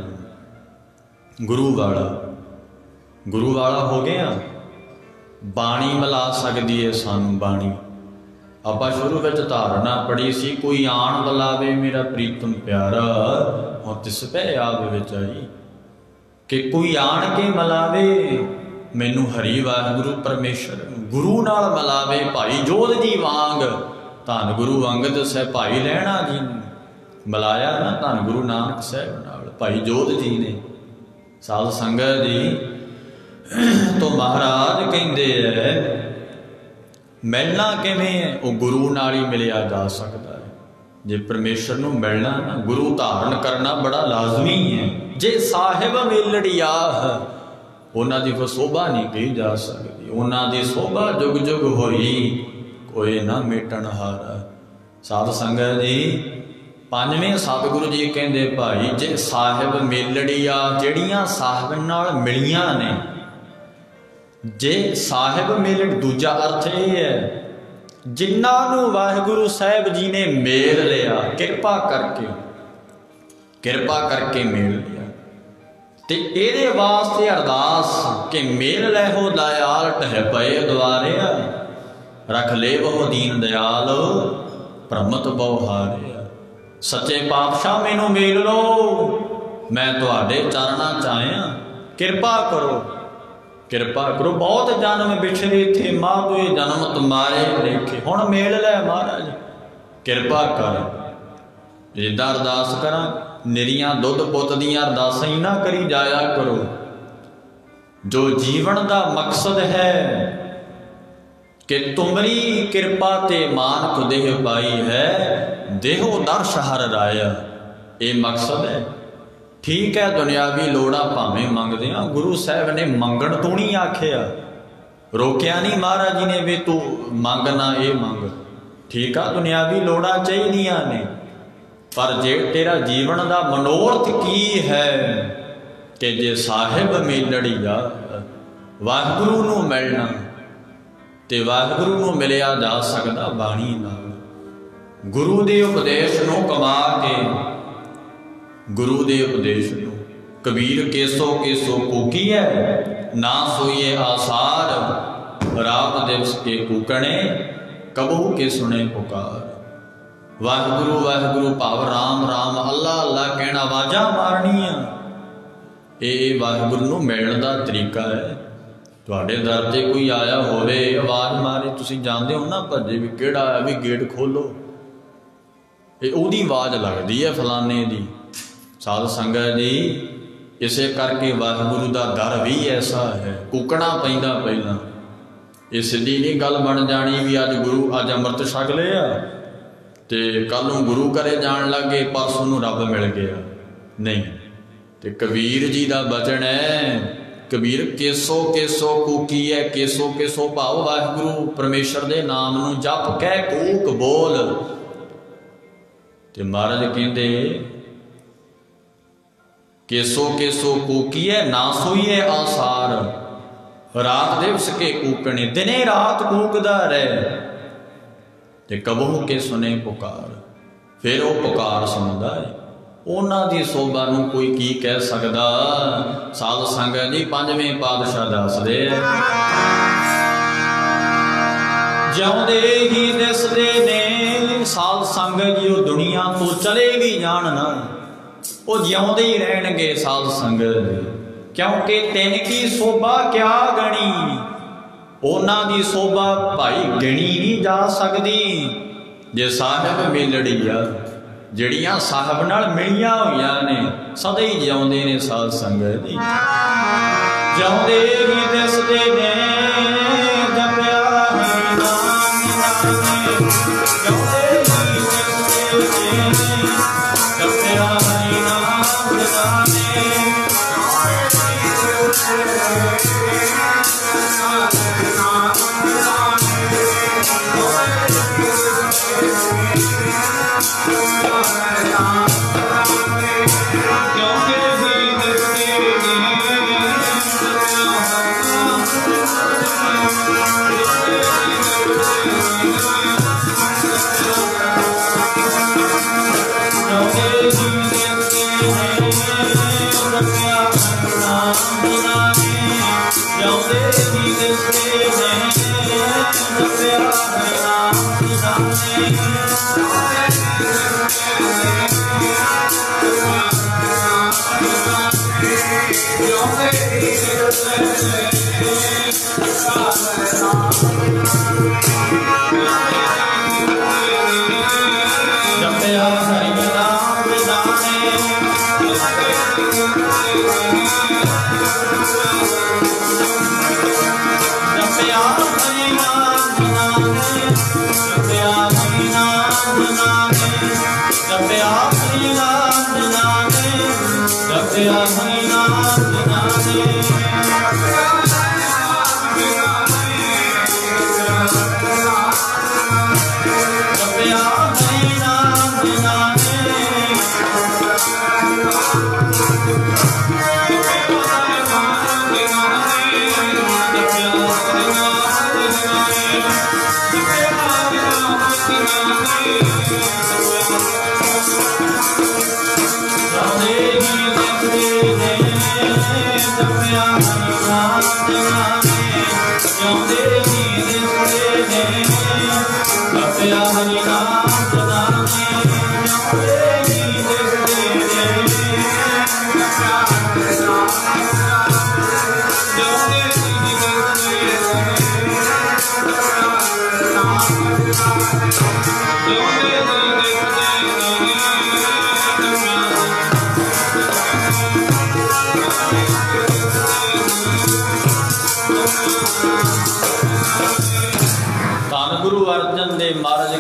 Speaker 1: ਗੁਰੂ ਵਾਲਾ ਹੋ ਗਿਆ, ਬਾਣੀ ਮਿਲਾ ਸਕਦੀ ਹੈ ਸਾਨੂੰ। ਬਾਣੀ ਆਪਾਂ ਸ਼ੁਰੂ ਵਿੱਚ ਧਾਰਨਾ ਪੜੀ ਸੀ, ਕੋਈ ਆਣ ਬੁਲਾਵੇ ਮੇਰਾ ਪ੍ਰੀਤਮ ਪਿਆਰਾ, ਹੁਣ ਤਿਸ ਪੈ ਆਪ ਵਿੱਚ ਆਈ ਕਿ ਕੋਈ ਆਣ ਕੇ ਮਿਲਾਵੇ ਮੈਨੂੰ ਹਰੀ ਵਾਹਿਗੁਰੂ ਪਰਮੇਸ਼ਰ। ਗੁਰੂ ਨਾਲ ਮਿਲਾਵੇ ਭਾਈ ਜੋਧ ਜੀ ਵਾਂਗ। ਧੰਨ ਗੁਰੂ ਅੰਗਦ ਸਾਹਿਬ ਭਾਈ ਲਹਿਣਾ ਜੀ ਨੇ ਮਿਲਾਇਆ ਨਾ ਧੰਨ ਗੁਰੂ ਨਾਨਕ ਸਾਹਿਬ ਨਾਲ, ਭਾਈ ਜੋਧ ਜੀ ਨੇ। ਸਾਧ ਸੰਗਤ ਜੀ ਤੋਂ ਮਹਾਰਾਜ ਕਹਿੰਦੇ ਹੈ ਮਿਲਣਾ ਕਿਵੇਂ ਹੈ, ਉਹ ਗੁਰੂ ਨਾਲ ਹੀ ਮਿਲਿਆ ਜਾ ਸਕਦਾ ਹੈ। ਜੇ ਪਰਮੇਸ਼ਰ ਨੂੰ ਮਿਲਣਾ ਨਾ ਗੁਰੂ ਧਾਰਨ ਕਰਨਾ ਬੜਾ ਲਾਜ਼ਮੀ ਹੈ। ਜੇ ਸਾਹਿਬ ਮੇਲੜੀਆ ਉਹਨਾਂ ਦੀ ਸੋਭਾ ਨਹੀਂ ਕਹੀ ਜਾ ਸਕਦੀ, ਉਹਨਾਂ ਦੀ ਸੋਭਾ ਜੁਗ ਜੁਗ ਹੋਈ ਕੋਈ ਨਾ ਮੇਟਣ ਹਾਰਾ। ਸਾਧ ਸੰਗਤ ਜੀ ਪੰਜਵੇਂ ਸਤਿਗੁਰੂ ਜੀ ਕਹਿੰਦੇ ਭਾਈ ਜੇ ਸਾਹਿਬ ਮੇਲੜੀਆ, ਜਿਹੜੀਆਂ ਸਾਹਿਬ ਨਾਲ ਮਿਲੀਆਂ ਨੇ, ਜੇ ਸਾਹਿਬ ਮੇਲੜ ਦੂਜਾ ਅਰਥ ਇਹ ਹੈ ਜਿਨ੍ਹਾਂ ਨੂੰ ਵਾਹਿਗੁਰੂ ਸਾਹਿਬ ਜੀ ਨੇ ਮੇਲ ਲਿਆ, ਕਿਰਪਾ ਕਰਕੇ ਮੇਲ ਲਿਆ। ਤੇ ਇਹਦੇ ਵਾਸਤੇ ਅਰਦਾਸ ਕਿ ਮੇਲ ਲੈਹੋ ਦਇਆਲ ਟਹਿ ਪਏ ਦੁਆਰਿਆ, ਰਖ ਲੈ ਬਹੁ ਦੀਨ ਦਿਆਲ ਭ੍ਰਮਤ ਬਹੁ ਹਾਰਿਆ। ਸੱਚੇ ਪਾਤਸ਼ਾਹ ਮੈਨੂੰ ਮੇਲ ਲੋ, ਮੈਂ ਤੁਹਾਡੇ ਚਰਨਾਂ ਚ ਆਇਆ, ਕਿਰਪਾ ਕਰੋ। ਬਹੁਤ ਜਨਮ ਵਿਛੜੇ ਥੇ ਮਾਧੋਏ ਜਨਮ ਤੁਮਾਰੇ ਲੇਖੇ, ਹੁਣ ਮੇਲ ਲੈ ਮਹਾਰਾਜ ਕਿਰਪਾ ਕਰ। ਜਿੱਦਾਂ ਅਰਦਾਸ ਕਰਾਂ ਨਿਰੀਆਂ ਦੁੱਧ ਪੁੱਤ ਦੀਆਂ ਅਰਦਾਸਾਂ ਹੀ ਨਾ ਕਰੀ ਜਾਇਆ ਕਰੋ। ਜੋ ਜੀਵਨ ਦਾ ਮਕਸਦ ਹੈ ਕਿ ਤੁਮਰੀ ਕਿਰਪਾ ਤੇ ਮਾਨਕ ਦੇਹ ਪਾਈ ਹੈ, ਦੇਹੋ ਦਰਸ਼ ਹਰ ਰਾਇਆ, ਇਹ ਮਕਸਦ ਹੈ। ਠੀਕ ਹੈ ਦੁਨਿਆਵੀ ਲੋੜਾਂ ਭਾਵੇਂ ਮੰਗਦੇ ਹਾਂ, ਗੁਰੂ ਸਾਹਿਬ ਨੇ ਮੰਗਣ ਤੋਂ ਨਹੀਂ ਆਖਿਆ, ਰੋਕਿਆ ਨਹੀਂ ਮਹਾਰਾਜ ਜੀ ਨੇ ਵੀ ਤੂੰ ਮੰਗ ਨਾ ਇਹ ਮੰਗ। ਠੀਕ ਆ ਦੁਨਿਆਵੀ ਲੋੜਾਂ ਚਾਹੀਦੀਆਂ ਨੇ, ਪਰ ਜੇ ਤੇਰਾ ਜੀਵਨ ਦਾ ਮਨੋਰਥ ਕੀ ਹੈ ਕਿ ਜੇ ਸਾਹਿਬ ਮੇਲੜੀਆ ਵਾਹਿਗੁਰੂ ਨੂੰ ਮਿਲਣਾ, ਤੇ ਵਾਹਿਗੁਰੂ ਨੂੰ ਮਿਲਿਆ ਜਾ ਸਕਦਾ ਬਾਣੀ ਨਾਲ। ਗੁਰੂ ਦੇ ਉਪਦੇਸ਼ ਨੂੰ ਕਮਾ ਕੇ, ਗੁਰੂ ਦੇ ਉਪਦੇਸ਼ ਨੂੰ ਕਬੀਰ ਕੇਸੋ ਕੂਕੀਐ ਨਾ ਸੋਈਏ ਆਸਾਰ, ਰਾਤ ਦਿਵਸ ਕੇ ਕੂਕਣੇ ਕਬਹੂ ਕੇ ਸੁਣੇ ਪੁਕਾਰ। ਵਾਹਿਗੁਰੂ ਭਾਵ ਰਾਮ ਅੱਲਾ ਅੱਲਾ ਕਹਿਣਾ, ਆਵਾਜ਼ਾਂ ਮਾਰਨੀਆਂ, ਇਹ ਵਾਹਿਗੁਰੂ ਨੂੰ ਮਿਲਣ ਦਾ ਤਰੀਕਾ ਹੈ। ਤੁਹਾਡੇ ਦਰ ਤੇ ਕੋਈ ਆਇਆ ਹੋਵੇ ਆਵਾਜ਼ ਮਾਰੇ, ਤੁਸੀਂ ਜਾਣਦੇ ਹੋ ਨਾ ਭੱਜੇ ਵੀ ਕਿਹੜਾ ਆਇਆ ਵੀ ਗੇਟ ਖੋਲੋ, ਇਹ ਉਹਦੀ ਆਵਾਜ਼ ਲੱਗਦੀ ਹੈ ਫਲਾਣੇ ਦੀ। ਸਾਧ ਸੰਗਤ ਜੀ ਇਸੇ ਕਰਕੇ ਵਾਹਿਗੁਰੂ ਦਾ ਦਰ ਵੀ ਐਸਾ ਹੈ, ਕੂਕਣਾ ਪੈਂਦਾ ਪਹਿਲਾਂ। ਇਹ ਸਿੱਧੀ ਨਹੀਂ ਗੱਲ ਬਣ ਜਾਣੀ ਵੀ ਅੱਜ ਅੰਮ੍ਰਿਤ ਛਕ ਲਿਆ ਤੇ ਕੱਲ ਨੂੰ ਗੁਰੂ ਘਰੇ ਜਾਣ ਲੱਗੇ, ਪਰਸੋਂ ਨੂੰ ਰੱਬ ਮਿਲ ਗਿਆ, ਨਹੀਂ। ਤੇ ਕਬੀਰ ਜੀ ਦਾ ਬਚਨ ਹੈ, ਕਬੀਰ ਕੇਸੋ ਕੂਕੀਐ, ਕੇਸੋ ਭਾਵ ਵਾਹਿਗੁਰੂ ਪਰਮੇਸ਼ਰ ਦੇ ਨਾਮ ਨੂੰ ਜਪ ਕਹਿ ਕੂਕ ਬੋਲ। ਤੇ ਮਹਾਰਾਜ ਕਹਿੰਦੇ ਕੇਸੋ ਕੂਕੀਐ ਨਾ ਸੋਈਏ ਆਸਾਰ, ਰਾਤ ਦਿਵਸ ਕੇ ਕੂਕਣੇ, ਦਿਨੇ ਰਾਤ ਕੂਕਦਾ ਰਹਿ, ਤੇ ਕਬਹੂ ਕੇ ਸੁਨੇ ਪੁਕਾਰ, ਫਿਰ ਉਹ ਪੁਕਾਰ ਸੁਣਦਾ ਹੈ। ਉਹਨਾਂ ਦੀ ਸੋਭਾ ਨੂੰ ਕੋਈ ਕੀ ਕਹਿ ਸਕਦਾ। ਸਾਧ ਸੰਗਤ ਜੀ ਪੰਜਵੇਂ ਪਾਤਸ਼ਾਹ ਦੱਸਦੇ ਜਿਉਂਦੇ ਹੀ ਦਿਸਦੇ ਨੇ। ਸਾਧ ਸੰਗਤ ਜੀ ਉਹ ਦੁਨੀਆ ਤੋਂ ਚਲੇ ਵੀ ਜਾਣ ਨਾ, ਉਹ ਜਿਉਂਦੇ ਹੀ ਰਹਿਣਗੇ ਸਾਧ ਸੰਗਤ, ਕਿਉਂਕਿ ਤਿੰਨ ਕੀ ਸੋਭਾ ਕਿਆ ਗਣੀ, ਉਹਨਾਂ ਦੀ ਸੋਭਾ ਭਾਈ ਗਿਣੀ ਨਹੀਂ ਜਾ ਸਕਦੀ। ਜੇ ਸਾਹਿਬ ਮੇਲੜੀਆ ਜਿਹੜੀਆਂ ਸਾਹਿਬ ਨਾਲ ਮਿਲੀਆਂ ਹੋਈਆਂ ਨੇ ਸਦਾ ਹੀ ਜਿਉਂਦੇ ਨੇ ਸਾਧ ਸੰਗਤ ਜੀ। ਜਿਉਂਦੇ ਹੀ ਦਿਸਦੇ ਨੇ ਜਪਿਆ ਹੈ ਨਾਮ ਨਾਮੇ, ਜਿਉਂਦੇ ਹੀ ਦਿਸਦੇ ਨੇ ਜਪਿਆ ਹੈ ਨਾਮ ਨਾਮੇ।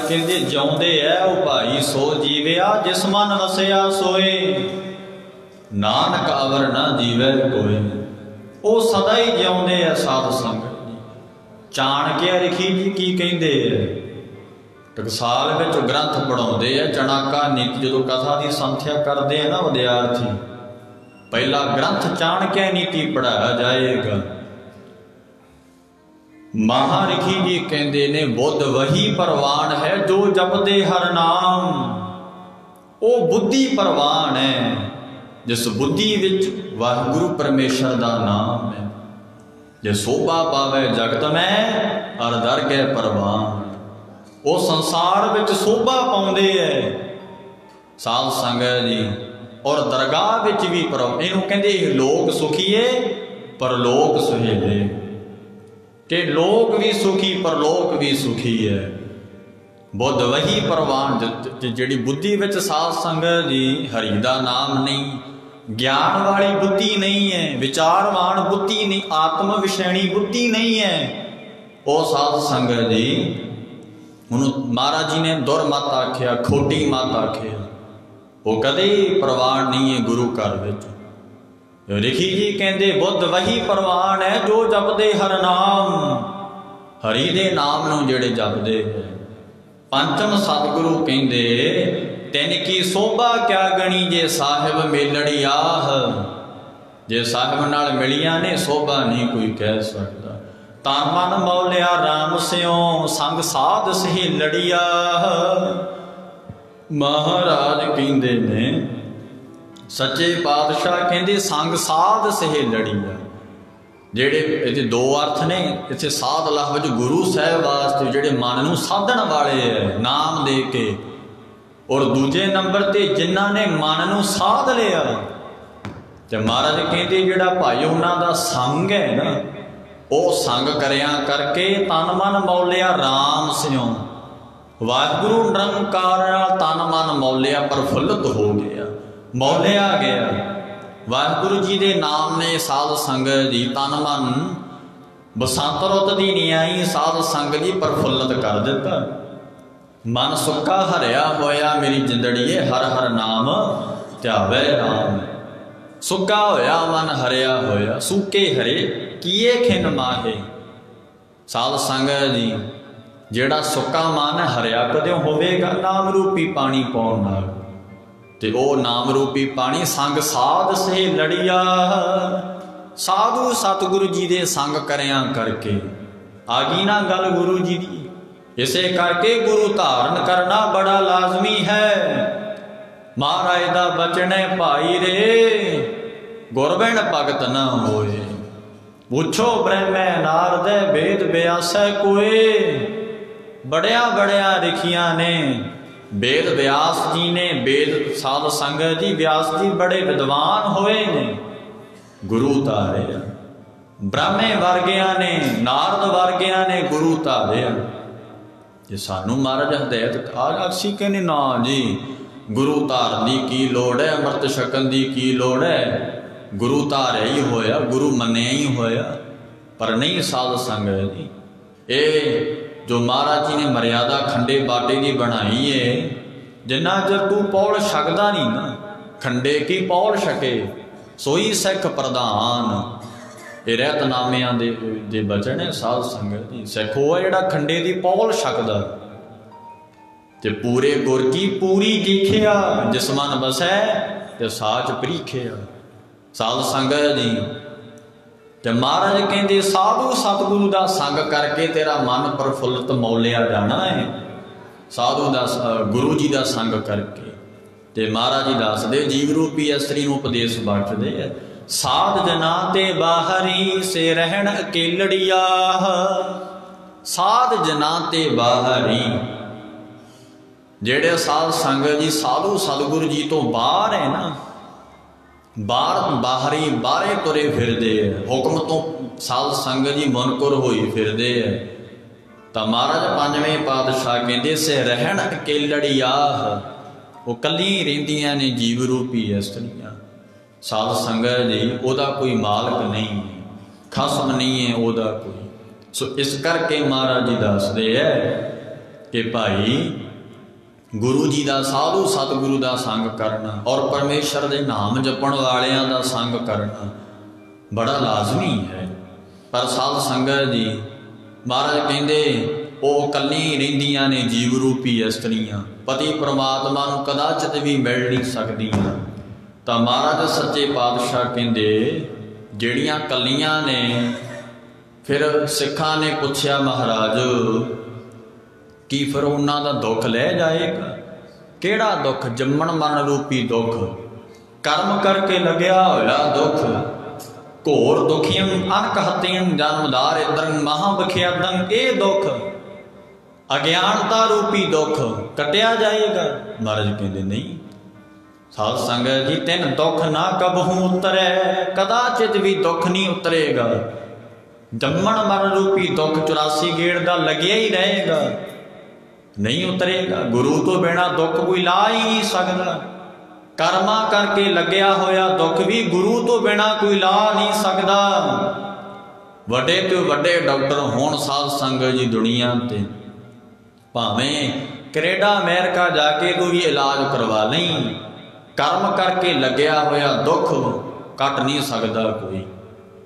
Speaker 1: ਕਹਿੰਦੇ ਜਿਉਂਦੇ ਐ ਉਹ ਭਾਈ ਸੋ ਜੀਵਿਆ, ਜਿਸ ਮਨ ਵਸਿਆ ਸੋਏ, ਨਾਨਕ ਅਵਰ ਨਾ ਜੀਵੈ ਕੋਏ। ਉਹ ਸਦਾ ਹੀ ਜਿਉਂਦੇ ਆ ਸਾਧ ਸੰਗਤ ਜੀ। ਚਾਣਕਿਆ ਰਖੀ ਜੀ ਕੀ ਕਹਿੰਦੇ ਆ, ਟਕਸਾਲ ਵਿੱਚ ਗ੍ਰੰਥ ਪੜਾਉਂਦੇ ਆ ਚਣਾਕਾ ਨੀਤੀ। ਜਦੋਂ ਕਥਾ ਦੀ ਸੰਥਿਆ ਕਰਦੇ ਆ ਨਾ ਵਿਦਿਆਰਥੀ, ਪਹਿਲਾ ਗ੍ਰੰਥ ਚਾਣਕਿਆ ਨੀਤੀ ਪੜਾਇਆ ਜਾਏਗਾ। ਮਹਾਰਿਖੀ ਜੀ ਕਹਿੰਦੇ ਨੇ ਬੁੱਧ ਵਹੀ ਪ੍ਰਵਾਨ ਹੈ ਜੋ ਜਪਦੇ ਹਰ ਨਾਮ। ਉਹ ਬੁੱਧੀ ਪ੍ਰਵਾਨ ਹੈ ਜਿਸ ਬੁੱਧੀ ਵਿੱਚ ਵਾਹਿਗੁਰੂ ਪਰਮੇਸ਼ਰ ਦਾ ਨਾਮ ਹੈ। ਜੇ ਸੋਭਾ ਪਾਵੇ ਜਗਤ ਮੈਂ ਅਰ ਦਰਗਹਿ ਪ੍ਰਵਾਨ। ਉਹ ਸੰਸਾਰ ਵਿੱਚ ਸੋਭਾ ਪਾਉਂਦੇ ਹੈ ਸਾਧ ਸੰਗਤ ਜੀ, ਔਰ ਦਰਗਾਹ ਵਿੱਚ ਵੀ ਇਹਨੂੰ ਕਹਿੰਦੇ ਲੋਕ ਸੁਖੀਏ ਪਰਲੋਕ ਸੁਹੇਲੇ। ਕਿ ਲੋਕ ਵੀ ਸੁਖੀ ਪਰਲੋਕ ਵੀ ਸੁਖੀ ਹੈ। ਬੁੱਧ ਵਹੀ ਪ੍ਰਵਾਨ, ਜਿਹੜੀ ਬੁੱਧੀ ਵਿੱਚ ਸਾਧ ਸੰਗਤ ਜੀ ਹਰੀ ਦਾ ਨਾਮ ਨਹੀਂ, ਗਿਆਨ ਵਾਲੀ ਬੁੱਧੀ ਨਹੀਂ ਹੈ, ਵਿਚਾਰਵਾਨ ਬੁੱਧੀ ਨਹੀਂ, ਆਤਮ ਵਿਸ਼ੈਣੀ ਬੁੱਧੀ ਨਹੀਂ ਹੈ। ਉਹ ਸਾਧ ਸੰਗਤ ਜੀ ਉਹਨੂੰ ਮਹਾਰਾਜ ਜੀ ਨੇ ਦੁਰਮਤ ਆਖਿਆ, ਖੋਟੀ ਮਤ ਆਖਿਆ। ਉਹ ਕਦੇ ਪ੍ਰਵਾਨ ਨਹੀਂ ਹੈ ਗੁਰੂ ਘਰ ਵਿੱਚ। ਰਿਖੀ ਜੀ ਕਹਿੰਦੇ ਬੁੱਧ ਵਹੀ ਪ੍ਰਵਾਨ ਹੈ ਜੋ ਜਪਦੇ ਹਰ ਨਾਮ। ਹਰੀ ਦੇ ਨਾਮ ਨੂੰ ਜਿਹੜੇ ਜਪਦੇ ਹੈ। ਪੰਚਮ ਸਤਿਗੁਰੂ ਕਹਿੰਦੇ ਤਿਨ ਕੀ ਸੋਭਾ ਕਿਆ ਗਣੀ, ਜੇ ਸਾਹਿਬ ਮੇਲੜੀ ਆਹ। ਜੇ ਸਾਹਿਬ ਨਾਲ ਮਿਲੀਆਂ ਨੇ ਸੋਭਾ ਨਹੀਂ ਕੋਈ ਕਹਿ ਸਕਦਾ। ਤਨ ਮਨ ਮੌਲਿਆ ਰਾਮ ਸਿਉ, ਸੰਗ ਸਾਧ ਸਹੇਲੜੀਆ। ਮਹਾਰਾਜ ਕਹਿੰਦੇ ਨੇ ਸੱਚੇ ਪਾਤਸ਼ਾਹ ਕਹਿੰਦੇ ਸੰਗ ਸਾਧ ਸਹੇਲੜੀਆ। ਜਿਹੜੇ ਇਹਦੇ ਦੋ ਅਰਥ ਨੇ ਇੱਥੇ। ਸਾਧ ਲਫ਼ਜ਼ ਗੁਰੂ ਸਾਹਿਬ ਵਾਸਤੇ ਜਿਹੜੇ ਮਨ ਨੂੰ ਸਾਧਣ ਵਾਲੇ ਹੈ ਨਾਮ ਦੇ ਕੇ, ਔਰ ਦੂਜੇ ਨੰਬਰ ਤੇ ਜਿਨ੍ਹਾਂ ਨੇ ਮਨ ਨੂੰ ਸਾਧ ਲਿਆ। ਤੇ ਮਹਾਰਾਜ ਕਹਿੰਦੇ ਜਿਹੜਾ ਭਾਈ ਉਹਨਾਂ ਦਾ ਸੰਗ ਹੈ ਨਾ, ਉਹ ਸੰਗ ਕਰਿਆ ਕਰਕੇ ਤਨ ਮਨ ਮੌਲਿਆ ਰਾਮ ਸਿਉ। ਵਾਹਿਗੁਰੂ ਨਿਰੰਕਾਰ ਨਾਲ ਤਨ ਮਨ ਮੌਲਿਆ ਪ੍ਰਫੁੱਲਤ ਹੋ ਗਿਆ, ਮੌਲਿਆ ਗਿਆ। ਵਾਹਿਗੁਰੂ ਜੀ ਦੇ ਨਾਮ ਨੇ ਸਾਧ ਸੰਗਤ ਜੀ ਤਨ ਮਨ ਬਸੰਤ ਰੁੱਤ ਦੀ ਨਿਆਈ ਸਾਧ ਸੰਗਤ ਜੀ ਪ੍ਰਫੁੱਲਤ ਕਰ ਦਿੱਤਾ। ਮਨ ਸੁੱਕਾ ਹਰਿਆ ਹੋਇਆ ਮੇਰੀ ਜਿੰਦੜੀਏ ਹਰ ਹਰ ਨਾਮ ਧਿਆਵੇ ਰਾਮ। ਸੁੱਕਾ ਹੋਇਆ ਮਨ ਹਰਿਆ ਹੋਇਆ, ਸੁੱਕੇ ਹਰੇ ਕੀਏ ਖਿਨ ਮਾਹੇ। ਸਾਧ ਸੰਗਤ ਜੀ ਜਿਹੜਾ ਸੁੱਕਾ ਮਨ ਹਰਿਆ ਕਦੇ ਹੋਵੇਗਾ ਨਾਮ ਰੂਪੀ ਪਾਣੀ ਪਾਉਣ ਨਾਲ, ਤੇ ਉਹ ਨਾਮ ਰੂਪੀ ਪਾਣੀ ਸੰਗ ਸਾਧ ਸੇ ਲੜੀਆ। ਸਾਧੂ ਸਤਿਗੁਰੂ ਜੀ ਦੇ ਸੰਗ ਕਰਿਆ ਕਰਕੇ ਆ ਗਈ ਨਾ ਗੱਲ ਗੁਰੂ ਜੀ ਦੀ। ਇਸੇ ਕਰਕੇ ਗੁਰੂ ਧਾਰਨ ਕਰਨਾ ਬੜਾ ਲਾਜ਼ਮੀ ਹੈ। ਮਹਾਰਾਜ ਦਾ ਬਚਨ ਹੈ ਭਾਈ ਰੇ ਗੁਰਬਿਨ ਭਗਤ ਨਾ ਹੋਏ। ਪੁੱਛੋ ਬ੍ਰਹਮੈ ਨਾਰਦੈ ਵੇਦ ਵਿਆਸੈ ਕੋਏ। ਬੜਿਆ ਬੜਿਆ ਲਿਖੀਆਂ ਨੇ ਵੇਦ ਵਿਆਸ ਜੀ ਨੇ, ਵੇਦ ਸਾਧ ਸੰਗਤ ਜੀ ਵਿਆਸ ਜੀ ਬੜੇ ਵਿਦਵਾਨ ਹੋਏ ਨੇ, ਗੁਰੂ ਧਾਰਿਆ। ਬ੍ਰਹਮੇ ਵਰਗਿਆਂ ਨੇ ਨਾਰਦ ਵਰਗਿਆਂ ਨੇ ਗੁਰੂ ਧਾਰਿਆ। ਜੇ ਸਾਨੂੰ ਮਹਾਰਾਜ ਹਦਾਇਤ ਅਸੀਂ ਕਹਿੰਦੇ ਨਾ ਜੀ ਗੁਰੂ ਧਾਰਨ ਦੀ ਕੀ ਲੋੜ ਹੈ, ਅੰਮ੍ਰਿਤ ਛਕਣ ਦੀ ਕੀ ਲੋੜ ਹੈ, ਗੁਰੂ ਧਾਰਿਆ ਹੀ ਹੋਇਆ, ਗੁਰੂ ਮੰਨਿਆ ਹੀ ਹੋਇਆ। ਪਰ ਨਹੀਂ ਸਾਧ ਸੰਗਤ ਜੀ, ਇਹ ਜੋ ਮਹਾਰਾਜ ਜੀ ਨੇ ਮਰਿਆਦਾ ਖੰਡੇ ਬਾਟੇ ਦੀ ਬਣਾਈ ਏ, ਜਿੰਨਾ ਚਿਰ ਤੂੰ ਪੌਲ ਛਕਦਾ ਨਹੀਂ ਨਾ, ਖੰਡੇ ਕੀ ਪੌਲ ਛਕੇ ਸੋਈ ਸਿੱਖ ਪ੍ਰਧਾਨ। ਇਹ ਰਹਿਤਨਾਮਿਆਂ ਦੇ ਬਚਨ ਹੈ ਸਾਧ ਸੰਗਤ ਜੀ। ਸਿੱਖ ਉਹ ਹੈ ਜਿਹੜਾ ਖੰਡੇ ਦੀ ਪੌਲ ਛਕਦਾ, ਤੇ ਪੂਰੇ ਗੁਰ ਕੀ ਪੂਰੀ ਦੀਖਿਆ, ਜਿਸ ਮਨ ਬਸੈ ਤੇ ਸਾਚ ਪ੍ਰੀਖਿਆ। ਸਾਧ ਸੰਗਤ ਜੀ ਤੇ ਮਹਾਰਾਜ ਕਹਿੰਦੇ ਸਾਧੂ ਸਤਿਗੁਰੂ ਦਾ ਸੰਗ ਕਰਕੇ ਤੇਰਾ ਮਨ ਪ੍ਰਫੁੱਲਤ ਮੌਲਿਆ ਜਾਣਾ ਹੈ। ਸਾਧੂ ਦਾ ਗੁਰੂ ਜੀ ਦਾ ਸੰਗ ਕਰਕੇ। ਤੇ ਮਹਾਰਾਜ ਜੀ ਦੱਸਦੇ ਜੀਵ ਰੂਪੀ ਇਸਤਰੀ ਨੂੰ ਉਪਦੇਸ਼ ਬਖਸ਼ਦੇ ਆ, ਸਾਧ ਜਨਾ ਤੇ ਬਾਹਰੀ ਸੇ ਰਹਿਣ ਅਕੇਲੜੀਆ। ਸਾਧ ਜਨਾ ਤੇ ਬਾਹਰੀ ਜਿਹੜੇ ਸਾਧ ਸੰਗਤ ਜੀ ਸਾਧੂ ਸਤਿਗੁਰੂ ਜੀ ਤੋਂ ਬਾਹਰ ਹੈ ਨਾ, ਬਾਹਰੀ ਬਾਹਰੇ ਤੁਰੇ ਫਿਰਦੇ ਹੈ, ਹੁਕਮ ਤੋਂ ਸਾਧ ਸੰਗਤ ਜੀ ਮੁਨਕਰ ਹੋਈ ਫਿਰਦੇ ਹੈ, ਤਾਂ ਮਹਾਰਾਜ ਪੰਜਵੇਂ ਪਾਤਸ਼ਾਹ ਕਹਿੰਦੇ ਸੇ ਰਹਿਣ ਅਕੇਲੜੀਆ। ਉਹ ਕੱਲੀ ਰਹਿੰਦੀਆਂ ਨੇ ਜੀਵ ਰੂਪੀ ਇਸਤਰੀਆਂ। ਸਾਧ ਸੰਗਤ ਜੀ ਉਹਦਾ ਕੋਈ ਮਾਲਕ ਨਹੀਂ, ਖਸਮ ਨਹੀਂ ਹੈ ਉਹਦਾ ਕੋਈ। ਸੋ ਇਸ ਕਰਕੇ ਮਹਾਰਾਜ ਜੀ ਦੱਸਦੇ ਹੈ ਕਿ ਭਾਈ ਗੁਰੂ ਜੀ ਦਾ ਸਾਧੂ ਸਤਿਗੁਰੂ ਦਾ ਸੰਗ ਕਰਨਾ ਔਰ ਪਰਮੇਸ਼ਰ ਦੇ ਨਾਮ ਜਪਣ ਵਾਲਿਆਂ ਦਾ ਸੰਗ ਕਰਨਾ ਬੜਾ ਲਾਜ਼ਮੀ ਹੈ। ਪਰ ਸਾਧ ਸੰਗਤ ਜੀ ਮਹਾਰਾਜ ਕਹਿੰਦੇ ਉਹ ਕੱਲੀ ਰਹਿੰਦੀਆਂ ਨੇ ਜੀਵ ਰੂਪੀ ਇਸਤਰੀਆਂ, ਪਤੀ ਪ੍ਰਮਾਤਮਾ ਨੂੰ ਕਦਾਚਿਤ ਵੀ ਮਿਲ ਨਹੀਂ ਸਕਦੀਆਂ। ਤਾਂ ਮਹਾਰਾਜ ਸੱਚੇ ਪਾਤਸ਼ਾਹ ਕਹਿੰਦੇ ਜਿਹੜੀਆਂ ਕੱਲੀਆਂ ਨੇ, ਫਿਰ ਸਿੱਖਾਂ ਨੇ ਪੁੱਛਿਆ ਮਹਾਰਾਜ ਕੀ ਫਿਰ ਉਹਨਾਂ ਦਾ ਦੁੱਖ ਲੈ ਜਾਏਗਾ? ਕਿਹੜਾ ਦੁੱਖ? ਜੰਮਣ ਮਰਨ ਰੂਪੀ ਦੁੱਖ, ਕਰਮ ਕਰਕੇ ਲੱਗਿਆ ਹੋਇਆ ਦੁੱਖ। ਘੋਰ ਦੁਖੀਆਂ ਅਨਕ ਹੱਤੀਆਂ ਜਨਮਦਾਰ ਇਦਰੰ ਮਹਾ ਬਖਿਆਦੰ। ਇਹ ਦੁੱਖ ਅਗਿਆਨਤਾ ਰੂਪੀ ਦੁੱਖ ਕੱਟਿਆ ਜਾਏਗਾ? ਮਹਾਰਾਜ ਕਹਿੰਦੇ ਨਹੀਂ। ਸਾਧ ਸੰਗਤ ਜੀ ਤਿੰਨ ਦੁੱਖ ਨਾ ਕਬਹੂ ਉਤਰੈ, ਕਦਾਚਿਤ ਵੀ ਦੁੱਖ ਨਹੀਂ ਉਤਰੇਗਾ। ਜੰਮਣ ਮਰਨ ਰੂਪੀ ਦੁੱਖ 84 ਗੇੜ ਦਾ ਲੱਗਿਆ ਹੀ ਰਹੇਗਾ, ਨਹੀਂ ਉਤਰੇਗਾ। ਗੁਰੂ ਤੋਂ ਬਿਨਾਂ ਦੁੱਖ ਕੋਈ ਲਾ ਹੀ ਨਹੀਂ ਸਕਦਾ। ਕਰਮਾਂ ਕਰਕੇ ਲੱਗਿਆ ਹੋਇਆ ਦੁੱਖ ਵੀ ਗੁਰੂ ਤੋਂ ਬਿਨਾਂ ਕੋਈ ਲਾ ਨਹੀਂ ਸਕਦਾ। ਵੱਡੇ ਤੋਂ ਵੱਡੇ ਡਾਕਟਰ ਹੋਣ ਸਾਧ ਸੰਗਤ ਜੀ ਦੁਨੀਆ ਤੇ, ਭਾਵੇਂ ਕੈਨੇਡਾ ਅਮਰੀਕਾ ਜਾ ਕੇ ਤੂੰ ਵੀ ਇਲਾਜ ਕਰਵਾ ਲਈ, ਕਰਮ ਕਰਕੇ ਲੱਗਿਆ ਹੋਇਆ ਦੁੱਖ ਕੱਟ ਨਹੀਂ ਸਕਦਾ ਕੋਈ।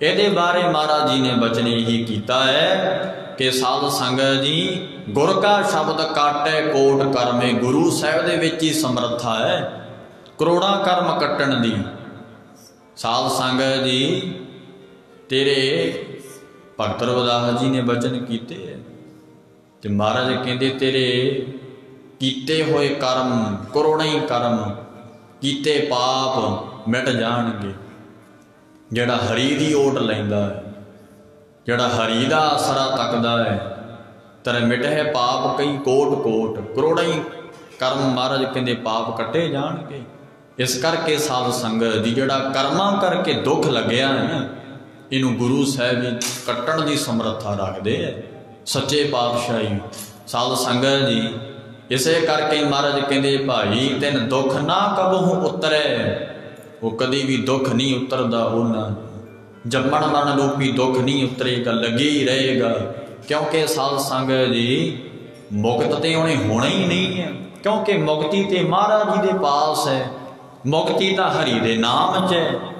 Speaker 1: ਇਹਦੇ ਬਾਰੇ ਮਹਾਰਾਜ ਜੀ ਨੇ ਬਚਨ ਇਹੀ ਕੀਤਾ ਹੈ ਕਿ ਸਾਧ ਸੰਗਤ ਜੀ ਗੁਰ ਕਾ ਸ਼ਬਦ ਕਾਟੈ ਕੋਟ ਕਰਮੇ। ਗੁਰੂ ਸਾਹਿਬ ਦੇ ਵਿੱਚ ਹੀ ਸਮਰੱਥਾ ਹੈ ਕਰੋੜਾਂ ਕਰਮ ਕੱਟਣ ਦੀ। ਸਾਧ ਸੰਗਤ ਜੀ ਤੇਰੇ ਭਗਤ ਰਵਿਦਾਸ ਜੀ ਨੇ ਬਚਨ ਕੀਤੇ ਹੈ, ਤੇ ਮਹਾਰਾਜ ਕਹਿੰਦੇ ਤੇਰੇ ਕੀਤੇ ਹੋਏ ਕਰਮ, ਕਰੋੜਾਂ ਹੀ ਕਰਮ ਕੀਤੇ ਪਾਪ ਮਿਟ ਜਾਣਗੇ। ਜਿਹੜਾ ਹਰੀ ਦੀ ਓਟ ਲੈਂਦਾ ਹੈ, ਜਿਹੜਾ ਹਰੀ ਦਾ ਆਸਰਾ ਤੱਕਦਾ ਹੈ, ਤੇਰੇ ਮਿਟੇ ਪਾਪ ਕਈ ਕੋਟ ਕੋਟ, ਕਰੋੜਾਂ ਹੀ ਕਰਮ ਮਹਾਰਾਜ ਕਹਿੰਦੇ ਪਾਪ ਕੱਟੇ ਜਾਣਗੇ। ਇਸ ਕਰਕੇ ਸਾਧ ਸੰਗਤ ਦੀ ਜਿਹੜਾ ਕਰਮਾਂ ਕਰਕੇ ਦੁੱਖ ਲੱਗਿਆ ਹੈ, ਇਹਨੂੰ ਗੁਰੂ ਸਾਹਿਬ ਜੀ ਕੱਟਣ ਦੀ ਸਮਰੱਥਾ ਰੱਖਦੇ ਹੈ। ਸੱਚੇ ਪਾਤਸ਼ਾਹੀ ਸਾਧ ਸੰਗਤ ਜੀ इसे करके महाराज कहते भाई तेन दुख ना कबहू उतरे, वो कभी भी दुख नहीं उतरता उन्होंने। जम्मण मरण रूपी दुख नहीं उतरेगा, लगे ही रहेगा, क्योंकि साध संगत जी मुक्त तो उन्हें होना ही नहीं है, क्योंकि मुक्ति तो महाराज जी के पास है, मुक्ति तो हरि दे नाम च है।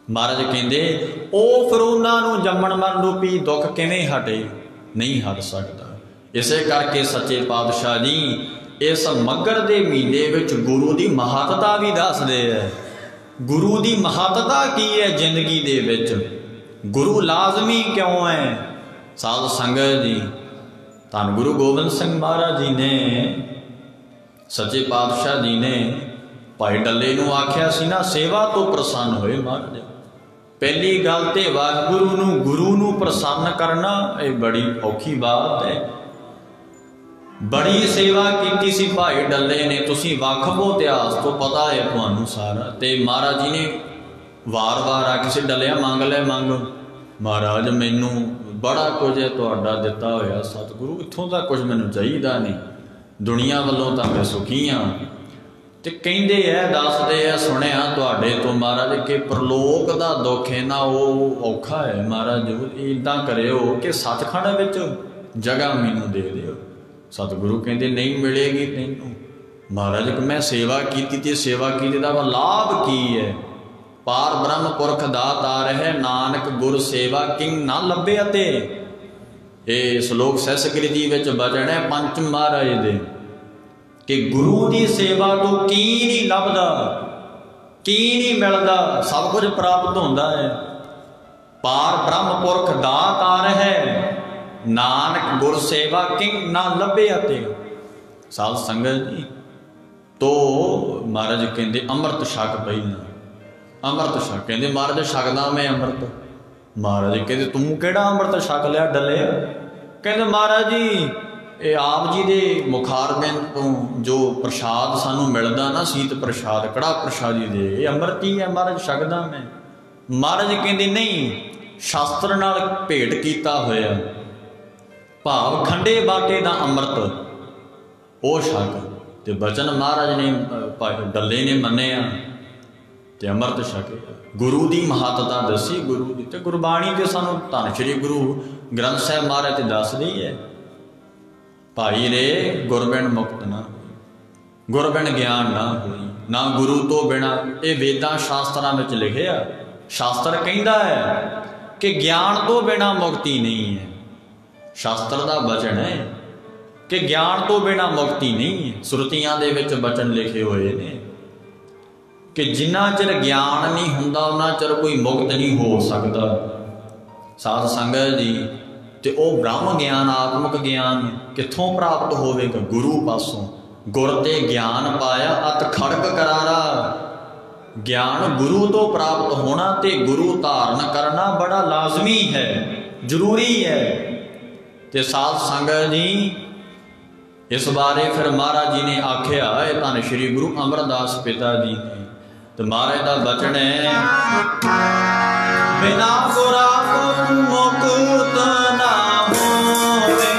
Speaker 1: महाराज कहते वो फिर उन्होंने जम्मण मरण रूपी दुख किवें हटे, नहीं हट सकता। इसे करके सच्चे पातशाह जी इस मगर के महीने विच गुरु की महत्ता भी दसदे है। गुरु की महत्ता की है जिंदगी दे विच, गुरु लाजमी क्यों है। साध संगत जी धन गुरु गोबिंद सिंह महाराज जी ने, सच्चे पातशाह जी ने भाई डल्ले नूं आख्या सी ना, सेवा तो प्रसन्न होए महाराज। पहली गल तो वाहिगुरु गुरु नूं प्रसन्न करना ये बड़ी औखी बात है। बड़ी सेवा की सी भाई डल्ले ने, तुसी वाकफ हो इतिहास तो पता है तुहानूं सारा। ते महाराज जी ने वार वार आखे से डलिया मंग ले मंग, महाराज मैनू बड़ा कुछ है तुहाडा दिता होया सतगुरु, इत्थों तक कुछ मैनू चाहिदा नहीं, दुनिया वालों तो मैं सुखी हाँ। ते कहंदे है दसदे है सुनिया तुहाडे तो महाराज कि परलोक दा दुख है ना वो औखा है महाराज, इदां करियो कि सचखंड विच जगह मैनू दे दिओ। सतगुरु कहते नहीं मिलेगी तैनू महाराज, मैं सेवा की ते सेवा की दा लाभ की है। पार ब्रह्म पुरख दातार है, नानक गुर सेवा किंग ना लभे अते। ये श्लोक सैसगिरी जी विच बचन है पंचम महाराज दे कि गुरु की सेवा तो की नहीं लभदा, की नहीं मिलता, सब कुछ प्राप्त होता है। पार ब्रह्म पुरख दातार है, नानक गुर सेवा किंग ना लभे अते। साध संगत जी तो महाराज कहते अमृत छक पहला, अमृत छक कहते महाराज छकदा मैं अमृत। महाराज कहते तू केड़ा अमृत छक लिया डले? कहते महाराज जी ये आप जी के मुखारबिंद तो जो प्रसाद सानू मिलता ना, सीत प्रसाद कड़ा प्रसाद जी दे, ये अमृत ही है महाराज, छकदा मैं। महाराज कहते नहीं, शास्त्र नाल भेंट कीता होया भाव खंडे बाटे दा अमृत ओ छक। ते बचन महाराज ने डल्ले ने मन्निया ते अमृत छके। गुरु की महत्ता दसी गुरु की, ते गुरबाणी ते सानू धन श्री गुरु ग्रंथ साहिब महाराज ते दसदी है भाई रे गुरबिन मुक्त ना होई, गुरबिन ज्ञान ना होई, ना गुरु तो बिना। ये वेदां शास्त्रां विच लिखिया, शास्त्र कहंदा है कि ज्ञान तो बिना मुक्ति नहीं है। शास्त्र का वचन है कि ज्ञान तो बिना मुक्ति नहीं है। सुरतियां दे विच वचन लिखे हुए ने कि जिन्ना चिर ज्ञान नहीं हुंदा उन्ना चिर कोई मुक्त नहीं हो सकता। साध संगत जी ते ओ ब्रह्म ज्ञान आत्मक ज्ञान कित्थों प्राप्त होवेगा? गुरु पासों। गुर ते ज्ञान पाया अत खड़क करारा। ज्ञान गुरु तो प्राप्त होना ते गुरु धारण करना बड़ा लाजमी है, जरूरी है। ते साध संगत जी इस बारे फिर महाराज जी ने आख्या है धन श्री गुरु अमरदास पिता जी ने, तो महाराज का बचन है बिना गुरा को मुकुत ना होवे,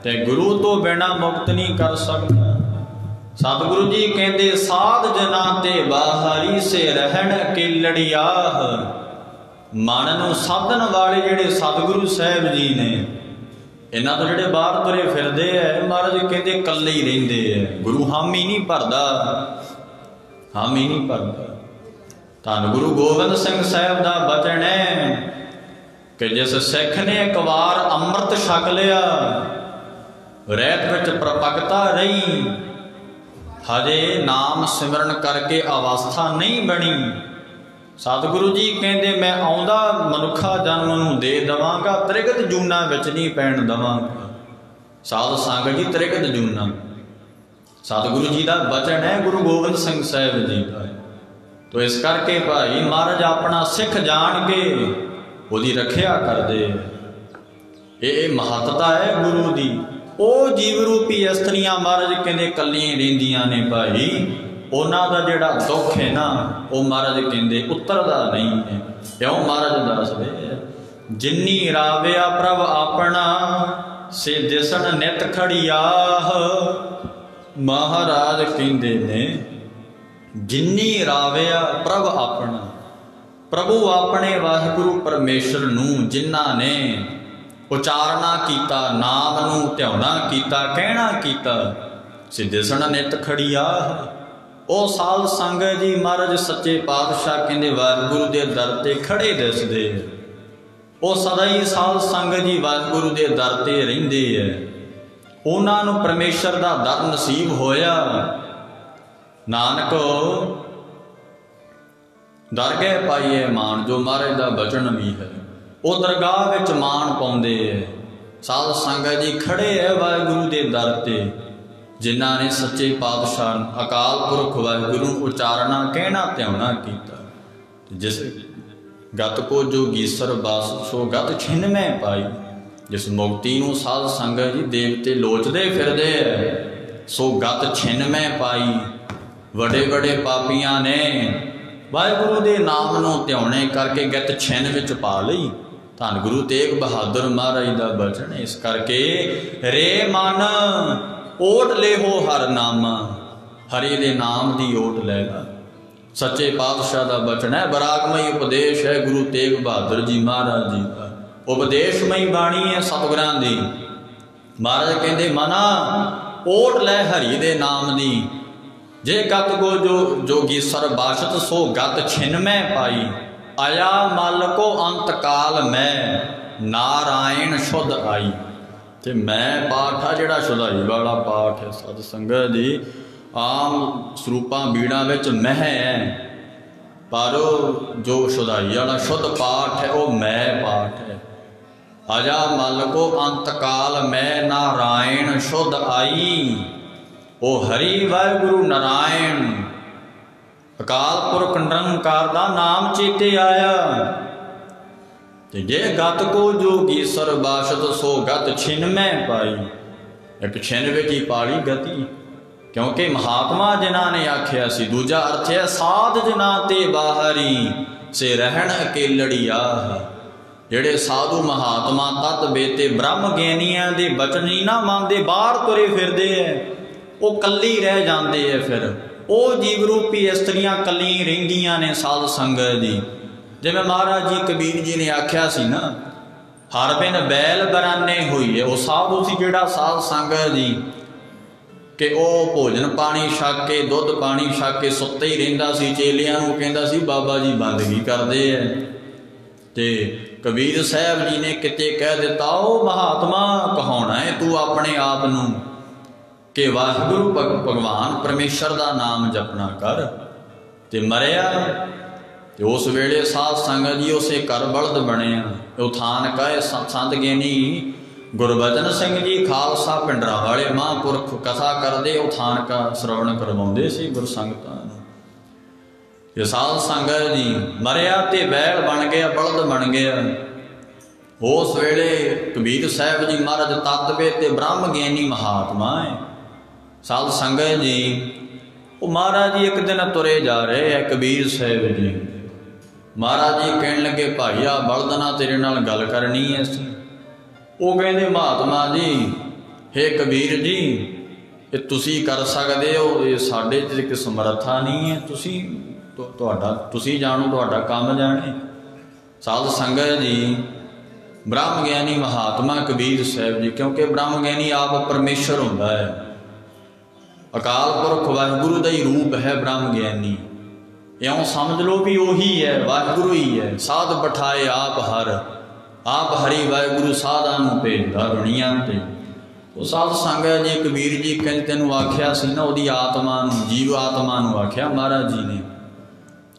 Speaker 1: ते गुरु तो बिना मुक्त नहीं कर सकता। सतगुरु जी कहते साध जना ते बाहरी से रहन के लड़ियाह। मन नूं साधन वाले जिहड़े सतगुरु साहब जी ने इन्हां तो जिहड़े बाहर तुरे फिरदे है महाराज कहते कल्ले ही रहिंदे है। गुरु हामी नहीं भरदा, हामी नहीं भरदा। धन गुरु गोबिंद सिंह साहब दा बचन है कि जिस सिख ने एक बार अमृत छक लिया रहत विच प्रपकता रही, हजे नाम सिमरन करके अवस्था नहीं बनी। सतगुरु जी कहते मैं आउंदा मनुखा जन्म नूं दे देवांगा, त्रिगत जूना विच नहीं पैण देवांगा। साध संगत जी त्रिगत जूना सतगुरु जी का बचन है, गुरु गोबिंद सिंह साहब जी का। तो इस करके भाई महाराज अपना सिख जान के ਉਹਦੀ ਰੱਖਿਆ ਕਰਦੇ। ਇਹ महत्ता है गुरु की। ਉਹ जीव रूपी इस्त्रियां महाराज कहते कलियां रहिंदियां ने भाई, उन्हां दा जिहड़ा दुख है ना वो महाराज कहते उतरदा नहीं है। क्यों महाराज दसदे जिन्नी राविया प्रभ अपना से दिसन नित खड़ियाह। महाराज कहते ने जिन्नी राविया प्रभ अपना, प्रभु अपने वाहिगुरु परमेश्वर नूं जिन्हां ने उचारना कीता, नाम नूं ध्याना कीता, कहना कीता, सिद्धसन नित खड़िया। ओ साध संगत जी महाराज सच्चे पातशाह कहते वाहिगुरु के दर ते खड़े दिसदे। वो सदा ही साध संगत जी वाहिगुरु के दर ते रहिंदे है। उन्हां नूं परमेश्वर दा दर नसीब होया। नानक दरगाह पाइए मान, जो महाराज का बचन भी है वो दरगाह विच मान पाउंदे है। साध संगत जी खड़े है वाहिगुरु के दर ते, जिन्हां ने सच्चे पातशाह अकाल पुरख वाहिगुरु उचारना कहना ध्याना कीता। जिस गत को जो गीसर बस सो गत छिन्नवें पाई। जिस मुक्ति नूं साध संगत जी देवते लोचदे फिरदे है, सो गत छिन्नवें पाई। वड़े वड़े पापियां ने वाहिगुरु के नाम नूं ध्याने करके गत छिन विच पा लई। धन गुरु तेग बहादुर महाराज का बचन। इस करके रे मन ओट ले हो हर नामा, हरि दे नाम की ओट लेगा। सच्चे पातशाह का बचन है, बरागमई उपदेश है गुरु तेग बहादुर जी महाराज जी का। उपदेशमई बाणी है सतगुरां दी। महाराज कहते मना ओट लै हरि दे नाम दी। जे गत गो जो जोगीसर बाशत सो गत छिन में पाई। आया मल को अंत काल में नारायण शुद्ध आई। ते मैं पाठ आ जिहड़ा शुद्धाई वाला पाठ है सत संगत जी, आम सरूपां बीड़ां विच मह है, पर जो शुद्धाई वाला शुद्ध पाठ है वो मैं पाठ है। आजा मल को अंत काल में नारायण शुद्ध आई। ओ हरि वाहिगुरु नारायण अकाल पुरख निरंकार दा नाम चेते आया। ते जे गत को जोगीसर बाशत सो गत छिन में पाई। एक छिन विच ही पाली गति, क्योंकि महात्मा जिन्हां ने आख्या सी। दूजा अर्थ है साध जिन्हां ते बाहरी से रहन अकेलड़ी आह। जेड़े साधु महात्मा तत बेते ब्रह्म ज्ञानियां दे बचन नहीं ना मंनदे, बाहर तुरे फिरदे है, वो कल्ली रह जाते है। फिर वो जीव रूपी इस्त्रियां कल्ली रहिंदियां ने साध संगत जी। जिवें महाराज जी कबीर जी ने आख्या सी ना, हर बिन बैल बराने हुई है। वो साधु सी जिहड़ा साध संगत जी कि वह भोजन पानी छक के दुध पानी छक के सुत्ते ही रहिंदा सी। चेलियां नूं कहंदा सी बाबा जी बंदगी करदे है। ते कबीर साहब जी ने किते कह दिता, ओ महात्मा कहाउणा है तू अपने आप नूं कि वाहिगुरु भगवान परमेश्वर का नाम जपना कर। ते मरिया ते उस वेले साध संगत जी उसे कर बलद बने। उथान कहे संत ज्ञानी गुरबचन सिंह जी खालसा पिंडरा वाले महापुरख कथा करते उथान का श्रवण करवाते सी गुर संगतां नूं। ये साध संगत जी मरिया ते बैल बन गया, बलद बन गया। उस वेले कबीर साहब जी महाराज तत्वे ते ब्रह्म ज्ञानी महात्मा है। साध संगत जी वो महाराज जी एक दिन तुरे जा रहे है। कबीर साहब जी महाराज जी कहन लगे, भाई आ बलद नाल तेरे नाल गल करनी है सी। वो कहते महात्मा जी हे कबीर जी ये तुसी कर सकते हो, ये साडे च इक समर्था नहीं है। तुसी जानो, तुहाडा काम जाने। साध संगत जी ब्रह्म ज्ञानी महात्मा कबीर साहब जी, क्योंकि ब्रह्म ज्ञानी आप परमेश्वर होंदा है। अकाल पुरख वाहिगुरु का ही रूप है ब्रह्म ज्ञानी। इउं समझ लो भी उही है, वाहिगुरु ही है। साध बिठाए आप हर, आप हरि वाहिगुरु साधां नूं भेजदा दुनिया ते। तो साध संगत जी कबीर जी कहते तेनों आख्या सी ना, उहदी आत्मा नूं, जीव आत्मा नूं आख्या महाराज जी ने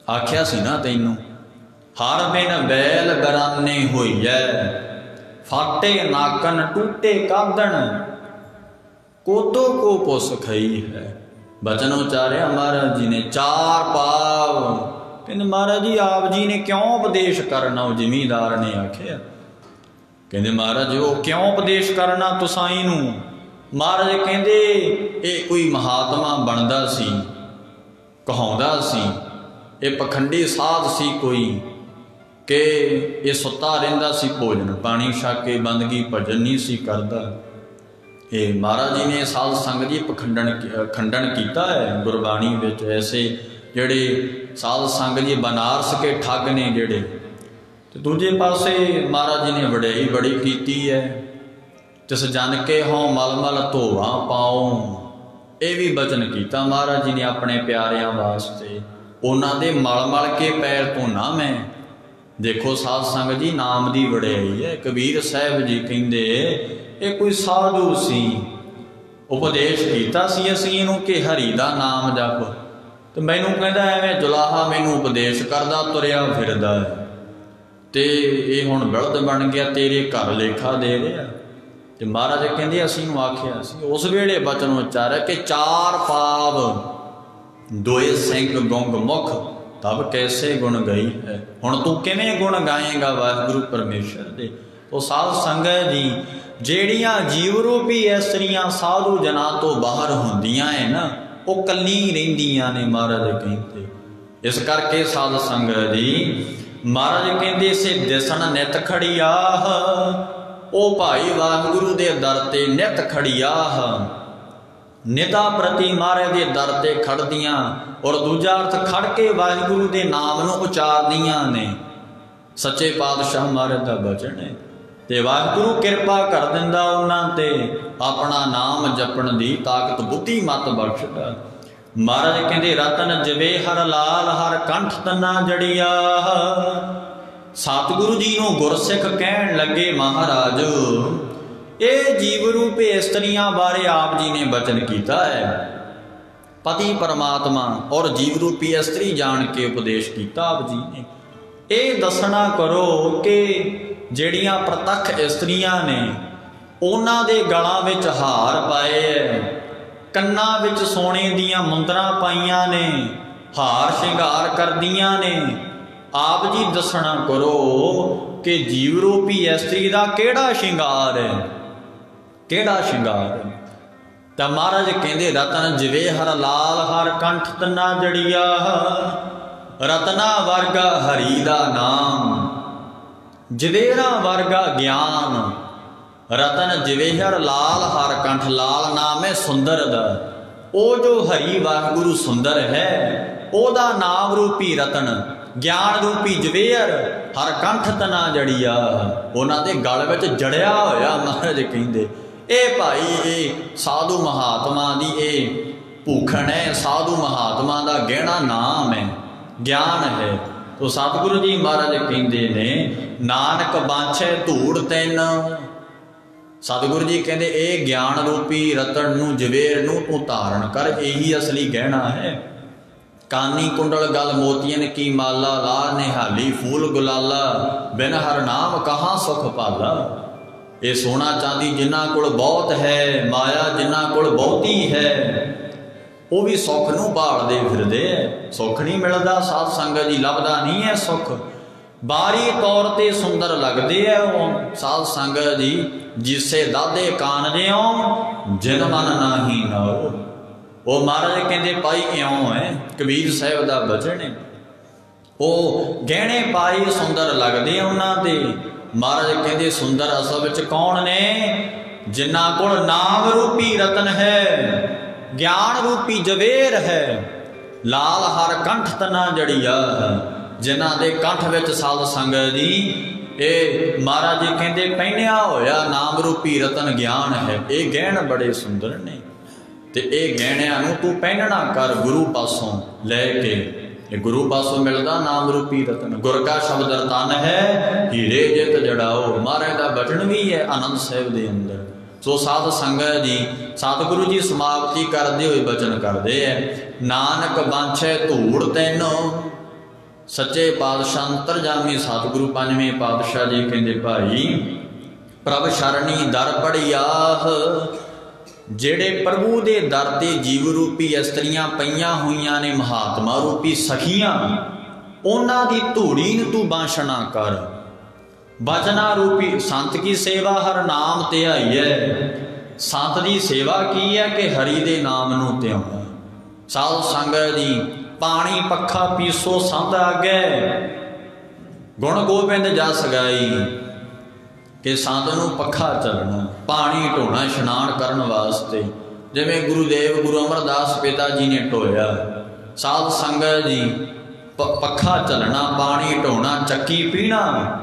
Speaker 1: आख्या सी ना तैनूं, हर बिन बैल बराने होई है, फाटे नाकन टूटे कादन, कोदो को पुस खई है। बचन उचारिया महाराज जी ने चार पाव। कहते महाराज जी आप जी ने क्यों उपदेश करना? वो जिमीदार ने आख्या, कहते महाराज जी वो क्यों उपदेश करना तुसाई नूं? महाराज कहते ये कोई महात्मा बनदा सी, कहाउंदा सी, ये पखंडी साध सी कोई कि ये सुत्ता रहिंदा सी, भोजन पानी छक के बंदगी भजन नहीं सी करदा। ये महाराज जी ने साध संगत जी खंडन किया है गुरबाणी विच। ऐसे जिहड़े साध संगत जी बनारस के ठग ने जिहड़े, ते दूजे पासे महाराज जी ने वड्याई बड़ी कीती है। तिस जन के हों मलमल धोवा पाओ, ये भी बचन किया महाराज जी ने अपने प्यारिਆਂ वास्ते। उन्हां दे मल मल के पैर धोना मैं। देखो साध संगत जी नाम की वड्याई है। कबीर साहब जी कहंदे ये कोई साधु सी, उपदेश किया सी असीं इहनूं कि हरि दा नाम जप। तो मैनूं कहंदा एवें जुलाहा मैनूं उपदेश करदा तुरिया फिरदा है, ते ये हुण बलद बन गया, तेरे घर लेखा दे रहा। ते महाराज कहंदे असीं नूं आखिया सी उस वेले बचन उचारिया कि चार पाव दोए सिंह गुंग मुख तब कैसे गुण गई है। हुण तू किवें गुण गाएगा वाहिगुरु परमेश्वर दे। तो साध संगत जी ਜਿਹੜੀਆਂ जीव रूपी इस्त्रियां साधु जना तो बाहर ਹੁੰਦੀਆਂ है ना, वो कल्ली ਰਹਿੰਦੀਆਂ ने महाराज कहते। इस करके साध संगत जी महाराज कहते से दिसण नित खड़ी आह, ओ भाई वाहिगुरु दे दर ते नित खड़ी आह। निता प्रति महाराज दे दर ते खड़दियां, और दूजा अर्थ खड़ के वाहिगुरु दे नाम नूं उचारदियां ने। सच्चे पातशाह महाराज दा बचन है। ਤੇ ਵਾਹਿਗੁਰੂ ਕਿਰਪਾ ਕਰ ਦਿੰਦਾ ਉਹਨਾਂ ਤੇ, ਆਪਣਾ ਨਾਮ ਜਪਣ ਦੀ ਤਾਕਤ ਬੁੱਧੀ ਮਤ ਬਖਸ਼ਦਾ। ਮਹਾਰਾਜ ਕਹਿੰਦੇ ਰਤਨ ਜਵੇ ਹਰ ਲਾਲ, ਹਰ ਕੰਠ ਤਨਾ ਜੜੀਆ। ਸਤਿਗੁਰੂ ਜੀ ਨੂੰ ਗੁਰਸਿੱਖ ਕਹਿਣ ਲੱਗੇ ਮਹਾਰਾਜ, ਇਹ ਜੀਵ ਰੂਪੀ ਇਸਤਰੀਆਂ ਬਾਰੇ ਆਪ ਜੀ ਨੇ ਬਚਨ ਕੀਤਾ ਹੈ। ਪਤੀ ਪਰਮਾਤਮਾ ਔਰ ਜੀਵ ਰੂਪੀ ਇਸਤਰੀ ਜਾਣ ਕੇ ਉਪਦੇਸ਼ ਕੀਤਾ ਆਪ ਜੀ ਨੇ। ਇਹ ਦੱਸਣਾ ਕਰੋ ਕਿ ਜਿਹੜੀਆਂ ਪ੍ਰਤੱਖ ਇਸਤਰੀਆਂ ਨੇ ਉਹਨਾਂ ਦੇ ਗਲਾਂ ਵਿੱਚ ਹਾਰ ਪਾਏ ਹੈ, ਕੰਨਾਂ ਵਿੱਚ ਸੋਨੇ ਦੀਆਂ ਮੁੰਦਰਾਂ ਪਾਈਆਂ ਨੇ, ਹਾਰ ਸ਼ਿੰਗਾਰ ਕਰਦੀਆਂ ਨੇ। ਆਪ ਜੀ ਦੱਸਣਾ ਕਰੋ ਕਿ ਜੀਵ ਰੂਪੀ ਇਸਤਰੀ ਦਾ ਕਿਹੜਾ ਸ਼ਿੰਗਾਰ ਹੈ, ਕਿਹੜਾ ਸ਼ਿੰਗਾਰ ਹੈ। ਤਾਂ ਮਹਾਰਾਜ ਕਹਿੰਦੇ ਰਤਨ ਜਿਵੇ ਹਰ ਲਾਲ, ਹਰ ਕੰਠ ਤਨਾ ਜੜੀਆ। ਰਤਨਾ ਵਰਗਾ ਹਰੀ ਦਾ ਨਾਮ, ਜਵੇਰਾ ਵਰਗਾ ਗਿਆਨ। ਰਤਨ ਜਿਵੇ ਹਰ ਲਾਲ, ਹਰ ਕੰਠ। ਲਾਲ ਨਾਮ ਹੈ ਸੁੰਦਰ ਦਾ। ਉਹ ਜੋ ਹਰੀ ਵਾਹਿਗੁਰੂ ਸੁੰਦਰ ਹੈ, ਉਹਦਾ ਨਾਮ ਰੂਪੀ ਰਤਨ, ਗਿਆਨ ਰੂਪੀ ਜਵੇਰ, ਹਰ ਕੰਠ ਤਨਾ ਜੜੀਆ। ਉਹਨਾਂ ਦੇ ਗਲ ਵਿੱਚ ਜੜਿਆ ਹੋਇਆ। ਮਹਾਰਾਜ ਕਹਿੰਦੇ ਇਹ ਭਾਈ ਇਹ ਸਾਧੂ ਮਹਾਤਮਾ ਦੀ ਇਹ ਭੂਖਣ ਹੈ, ਸਾਧੂ ਮਹਾਤਮਾ ਦਾ ਗਹਿਣਾ ਨਾਮ ਹੈ, ਗਿਆਨ ਹੈ। ਤੋ ਸਤਿਗੁਰੂ ਜੀ ਮਹਾਰਾਜ ਕਹਿੰਦੇ ਨੇ ਨਾਨਕ ਬਾਂਛੈ ਧੂੜ ਤੈਨ। ਸਤਿਗੁਰੂ ਜੀ ਕਹਿੰਦੇ ਇਹ ਗਿਆਨ ਰੂਪੀ ਰਤਨ ਨੂੰ, ਜਵੇਰ ਨੂੰ ਤੂੰ ਧਾਰਨ ਕਰ, ਇਹੀ ਅਸਲੀ ਗਹਿਣਾ ਹੈ। ਕਾਨੀ ਕੁੰਡਲ ਗਲ ਮੋਤੀਆਂ ਕੀ ਮਾਲਾ, ਲਾ ਨਿਹਾਲੀ ਫੂਲ ਗੁਲਾਲਾ, ਬਿਨ ਹਰ ਨਾਮ ਕਹਾਂ ਸੁਖ ਪਾਲਾ। ਇਹ ਸੋਨਾ ਚਾਂਦੀ ਜਿਨ੍ਹਾਂ ਕੋਲ ਬਹੁਤ ਹੈ, ਮਾਇਆ ਜਿਨ੍ਹਾਂ ਕੋਲ ਬਹੁਤੀ ਹੈ, ਉਹ ਵੀ ਸੁੱਖ ਨੂੰ ਭਾਲਦੇ ਫਿਰਦੇ ਹੈ। ਸੁੱਖ ਨਹੀਂ ਮਿਲਦਾ ਸਾਧ ਸੰਗਤ ਜੀ, ਲੱਭਦਾ ਨਹੀਂ ਹੈ ਸੁੱਖ। ਬਾਹਰੀ ਤੌਰ ਤੇ ਸੁੰਦਰ ਲੱਗਦੇ ਹੈ ਉਹ ਸਾਧ ਸੰਗਤ ਜੀ, ਜਿਸੇ ਦਾਦੇ ਕਾਨ ਜਿਉ ਜਿਨ ਮਨ ਨਾਹੀ ਨਾਉ। ਉਹ ਮਹਾਰਾਜ ਕਹਿੰਦੇ ਭਾਈ ਇਉਂ ਹੈ, ਕਬੀਰ ਸਾਹਿਬ ਦਾ ਬਚਨ ਹੈ। ਉਹ ਗਹਿਣੇ ਪਾਏ ਸੁੰਦਰ ਲੱਗਦੇ ਆ ਉਹਨਾਂ ਦੇ। ਮਹਾਰਾਜ ਕਹਿੰਦੇ ਸੁੰਦਰ ਅਸਲ ਵਿੱਚ ਕੌਣ ਨੇ? ਜਿਨ੍ਹਾਂ ਕੋਲ ਨਾਮ ਰੂਪੀ ਰਤਨ ਹੈ, ਗਿਆਨ ਰੂਪੀ ਜਵੇਰ ਹੈ, ਲਾਲ ਹਰ ਕੰਠ ਤਨਾ ਜੜੀਆ। ਜਿਨ੍ਹਾਂ ਦੇ ਕੰਠ ਵਿੱਚ ਸਾਧ ਸੰਗਤ ਜੀ ਇਹ ਮਹਾਰਾਜ ਜੀ ਕਹਿੰਦੇ ਪਹਿਨਿਆ ਹੋਇਆ ਨਾਮ ਰੂਪੀ ਰਤਨ ਗਿਆਨ ਹੈ। ਇਹ ਗਹਿਣ ਬੜੇ ਸੁੰਦਰ ਨੇ ਤੇ ਇਹ ਗਹਿਣਿਆਂ ਨੂੰ ਤੂੰ ਪਹਿਨਣਾ ਕਰ ਗੁਰੂ ਪਾਸੋਂ ਲੈ ਕੇ। ਇਹ ਗੁਰੂ ਪਾਸੋਂ ਮਿਲਦਾ ਨਾਮ ਰੂਪੀ ਰਤਨ। ਗੁਰ ਕਾ ਸ਼ਬਦ ਰਤਨ ਹੈ, ਹੀਰੇ ਜਿਤ ਜੜਾਓ। ਮਹਾਰਾਜ ਦਾ ਬਚਨ ਵੀ ਹੈ ਆਨੰਦ ਸਾਹਿਬ ਦੇ ਅੰਦਰ। ਸੋ ਸਾਧ ਸੰਗਤ ਜੀ ਸਤਿਗੁਰੂ ਜੀ ਸਮਾਪਤੀ ਕਰਦੇ ਹੋਏ ਬਚਨ ਕਰਦੇ ਹੈ, ਨਾਨਕ ਬਾਂਛੈ ਧੂੜ ਤੈਨੋ। ਸੱਚੇ ਪਾਤਸ਼ਾਹ ਅੰਤਰਜਾਮੀ ਸਤਿਗੁਰੂ ਪੰਜਵੇਂ ਪਾਤਸ਼ਾਹ ਜੀ ਕਹਿੰਦੇ ਭਾਈ ਪ੍ਰਭ ਸ਼ਰਣੀ ਦਰ ਪੜਿਆਹ। ਜਿਹੜੇ ਪ੍ਰਭੂ ਦੇ ਦਰ ਤੇ ਜੀਵ ਰੂਪੀ ਇਸਤਰੀਆਂ ਪਈਆਂ ਹੋਈਆਂ ਨੇ, ਮਹਾਤਮਾ ਰੂਪੀ ਸਖੀਆਂ, ਉਹਨਾਂ ਦੀ ਧੂੜੀ ਨੂੰ ਤੂੰ ਬਾਂਛਣਾ ਕਰ। ਬਚਨਾ ਰੂਪੀ ਸੰਤ ਕੀ ਸੇਵਾ ਹਰ ਨਾਮ ਧਿਆਈਐ। ਸੰਤ ਦੀ ਸੇਵਾ ਕੀ ਹੈ ਕਿ ਹਰੀ ਦੇ ਨਾਮ ਨੂੰ ਧਿਆਉਣਾ। ਸਾਧ ਸੰਗਤ ਜੀ ਪਾਣੀ ਪੱਖਾ ਪੀਸੋ ਸੰਤ ਆਗੇ, ਗੁਣ ਗੋਬਿੰਦ ਜਸ ਗਾਈ। ਕਿ ਸੰਤ ਨੂੰ ਪੱਖਾ ਚੱਲਣਾ, ਪਾਣੀ ਢੋਣਾ ਇਸ਼ਨਾਨ ਕਰਨ ਵਾਸਤੇ, ਜਿਵੇਂ ਗੁਰੂਦੇਵ ਗੁਰੂ ਅਮਰਦਾਸ ਪਿਤਾ ਜੀ ਨੇ ਢੋਇਆ। ਸਾਧ ਸੰਗਤ ਜੀ ਪੱਖਾ ਚੱਲਣਾ, ਪਾਣੀ ਢੋਣਾ, ਚੱਕੀ ਪੀਣਾ,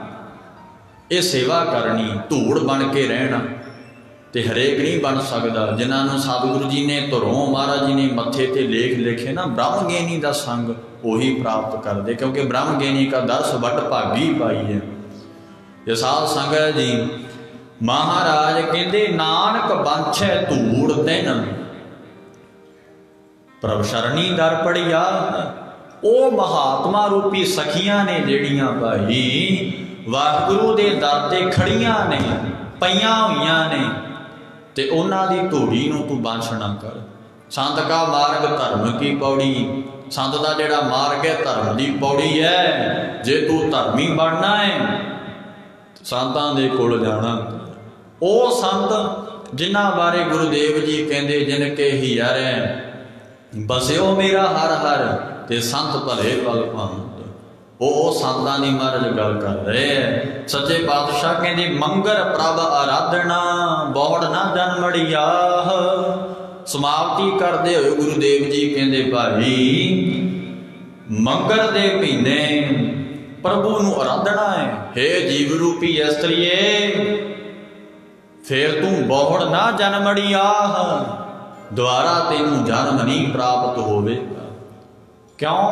Speaker 1: ਇਹ ਸੇਵਾ ਕਰਨੀ, ਧੂੜ ਬਣ ਕੇ ਰਹਿਣਾ। ਤੇ ਹਰੇਕ ਨਹੀਂ ਬਣ ਸਕਦਾ। ਜਿਨ੍ਹਾਂ ਨੂੰ ਸਤਿਗੁਰੂ ਜੀ ਨੇ ਧਰੋਂ ਮਹਾਰਾਜ ਜੀ ਨੇ ਮੱਥੇ ਤੇ ਲੇਖ ਲਿਖੇ ਨਾ, ਬ੍ਰਹਮ ਗਿਆਨੀ ਦਾ ਸੰਗ ਉਹੀ ਪ੍ਰਾਪਤ ਕਰਦੇ, ਕਿਉਂਕਿ ਬ੍ਰਹਮ ਗਿਆਨੀ ਕਾ ਦਰਸ ਵੱਡ ਭਾਗੀ ਪਾਈ ਹੈ। ਇਹ ਸਾਧ ਸੰਗਤ ਜੀ ਮਹਾਰਾਜ ਕਹਿੰਦੇ ਨਾਨਕ ਬਾਂਛੈ ਧੂੜ ਤੈਨ। ਪ੍ਰਭ ਸ਼ਰਣੀ ਦਰ ਪੜਿਆ। ਉਹ ਮਹਾਤਮਾ ਰੂਪੀ ਸਖੀਆਂ ਨੇ ਜਿਹੜੀਆਂ ਭਾਈ ਵਾਹਿਗੁਰੂ ਦੇ ਦਰ ਤੇ ਖੜੀਆਂ ਨੇ, ਪਈਆਂ ਹੋਈਆਂ ਨੇ, ਤੇ ਉਹਨਾਂ ਦੀ ਧੂੜੀ ਨੂੰ ਤੂੰ ਬਾਂਛਣਾ ਕਰ। ਸੰਤ ਕਾ ਮਾਰਗ ਧਰਮ ਕੀ ਪੌੜੀ। ਸੰਤ ਦਾ ਜਿਹੜਾ ਮਾਰਗ ਹੈ ਧਰਮ ਦੀ ਪੌੜੀ ਹੈ। ਜੇ ਤੂੰ ਧਰਮੀ ਬਣਨਾ ਹੈ ਸੰਤਾਂ ਦੇ ਕੋਲ ਜਾਣਾ। ਉਹ ਸੰਤ ਜਿਨ੍ਹਾਂ ਬਾਰੇ ਗੁਰੂਦੇਵ ਜੀ ਕਹਿੰਦੇ ਜਿਨ ਕੇ ਹੀਰੈ ਬਸਿਓ ਮੇਰਾ ਹਰ ਹਰ, ਤੇ ਸੰਤ ਭਲੇ ਪਲ ਭਾਂਤ। ਉਹ ਸੰਤਾਂ ਦੀ ਮਹਾਰਾਜ ਗੱਲ ਕਰ ਰਹੇ ਹੈ। ਸੱਚੇ ਪਾਤਸ਼ਾਹ ਕਹਿੰਦੇ ਮੰਗਰ ਪ੍ਰਭ ਆਰਾਧਨਾ, ਬੌੜ ਨਾ ਜਨਮੜੀਆ। ਸਮਾਪਤੀ ਕਰਦੇ ਹੋਏ ਗੁਰੂਦੇਵ ਜੀ ਕਹਿੰਦੇ ਭਾਈ ਮੰਗਰ ਦੇ ਮਹੀਨੇ प्रभु नूं आराधना है। हे जीव रूपी इस्त्रीए फिर तू बहुड़ ना जन्मड़ी आह, दोबारा तेनू जन्म नहीं प्राप्त होवेगा। क्यों?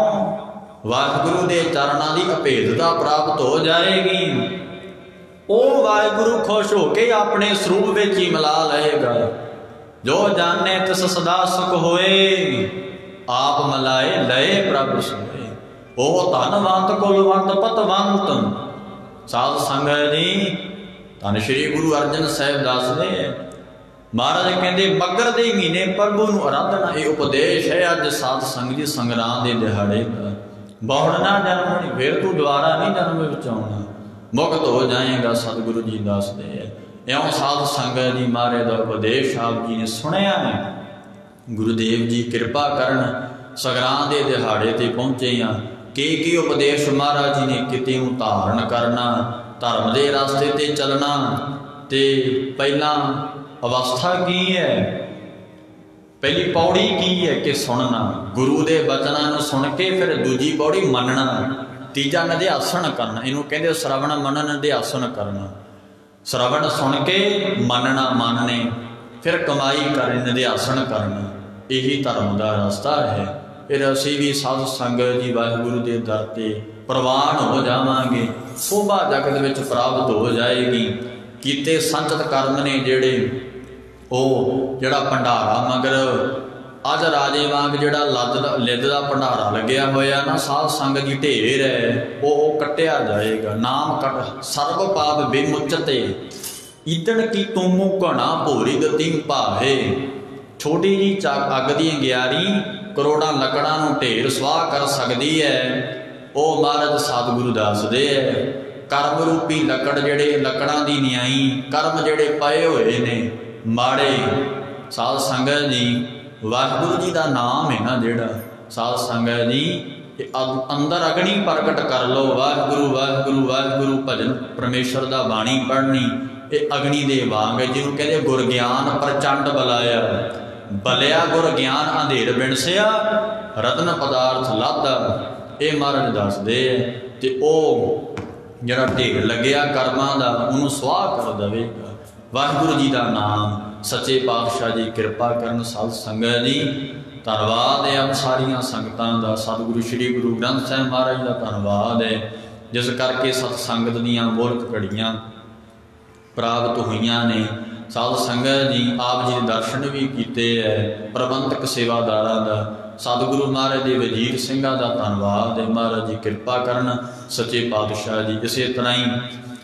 Speaker 1: वाहिगुरु दे चरणां दी अभेदता प्राप्त हो जाएगी। ओ वाहिगुरु खुश होके अपने स्वरूप विच ही मिला लएगा। जो जाने तिस सदा सुख होए, आप मिलाए लए प्रभु सोए। ओ धनवंत कुलवंत पतवंत साध संगत जी, धन श्री गुरु अर्जन साहिब दसदे महाराज कहते मगर दे महीने प्रभु नूं आराधना। ये उपदेश है अज साध संगत जी संगराम दे दिहाड़े का। बहुड़ना जन्म फिर तू दोबारा नहीं जन्म विच आउणा, मुक्त हो जाएगा। सतगुरु जी दसदे इउं साध संगत जी महाराज दा उपदेश आप जी ने सुनिया है। गुरुदेव जी कृपा करन संगराम दे दिहाड़े ते पहुंचे हाँ। की उपदेश महाराज जी ने किते नूं धारण करना, धर्म दे रास्ते ते चलना, ते पहला अवस्था की है, पहली पौड़ी की है कि सुनना। गुरु दे वचनां नूं सुन के फिर दूजी पौड़ी मनना, तीजा निध्यासन करना। इनू कहते श्रवण मनन निध्यासन करना। श्रवण सुन के मनना, मानने फिर कमाई कर निध्यासन करना। यही धर्म का रास्ता है। फिर असी भी साध संगत जी वाहिगुरु के दर ते प्रवान हो जावांगे। शोभा जगत विच प्राप्त हो जाएगी। कीते संचत कर्म ने जेड़े ओ जिहड़ा भंडारा मगर अज राजे वांग जिहड़ा लिद दा भंडारा लग्या होया ना, साध संगत जी ढेर है, वो कट्टिया जाएगा। नाम कट सर्व पाप विमुचते, ईदन की तुमू घना भोरी गति भावे। छोटी जी अग दी अंगियारी करोड़ां लकड़ां नूं ढेर स्वाह कर सकती है। वो महाराज सतगुरु दसदे है कर्म रूपी लकड़ जिहड़े लकड़ां दी न्याई कर्म जिहड़े पए होए ने माड़े। साध संगत जी वाहिगुरु जी का नाम है ना जिहड़ा, साध संगत जी अंदर अग्नि प्रगट कर लो। वाहिगुरु वाहिगुरु वाहिगुरु भजन परमेश्वर का बाणी पढ़नी, ये अग्नि दे वांग है। जिन्होंने कहते गुर ज्ञान प्रचंड बलाया, बलिया गुर ज्ञान अंधेर बिनसिया, रतन पदार्थ लादा। ये महाराज दसदे ते ओ जिहड़ा ढेर लग्या कर्मां दा उहनूं स्वाह कर देवेगा। वाहिगुरु जी का नाम सच्चे पातशाह जी कृपा करन। साध संगत जी धन्नवाद है आप सारिया संगतां दा। सतगुरु श्री गुरु ग्रंथ साहिब महाराज का धन्नवाद है, जिस करके सतसंगत दीयां मोलक घड़ियां प्राप्त हुईयां ने। साध संगत जी आप जी दर्शन भी किए है। प्रबंधक सेवादारां दा सतगुरु महाराज के वजीर सिंघां दा धन्नवाद है। महाराज जी कृपा करन सच्चे पातशाह जी। इस तरह ही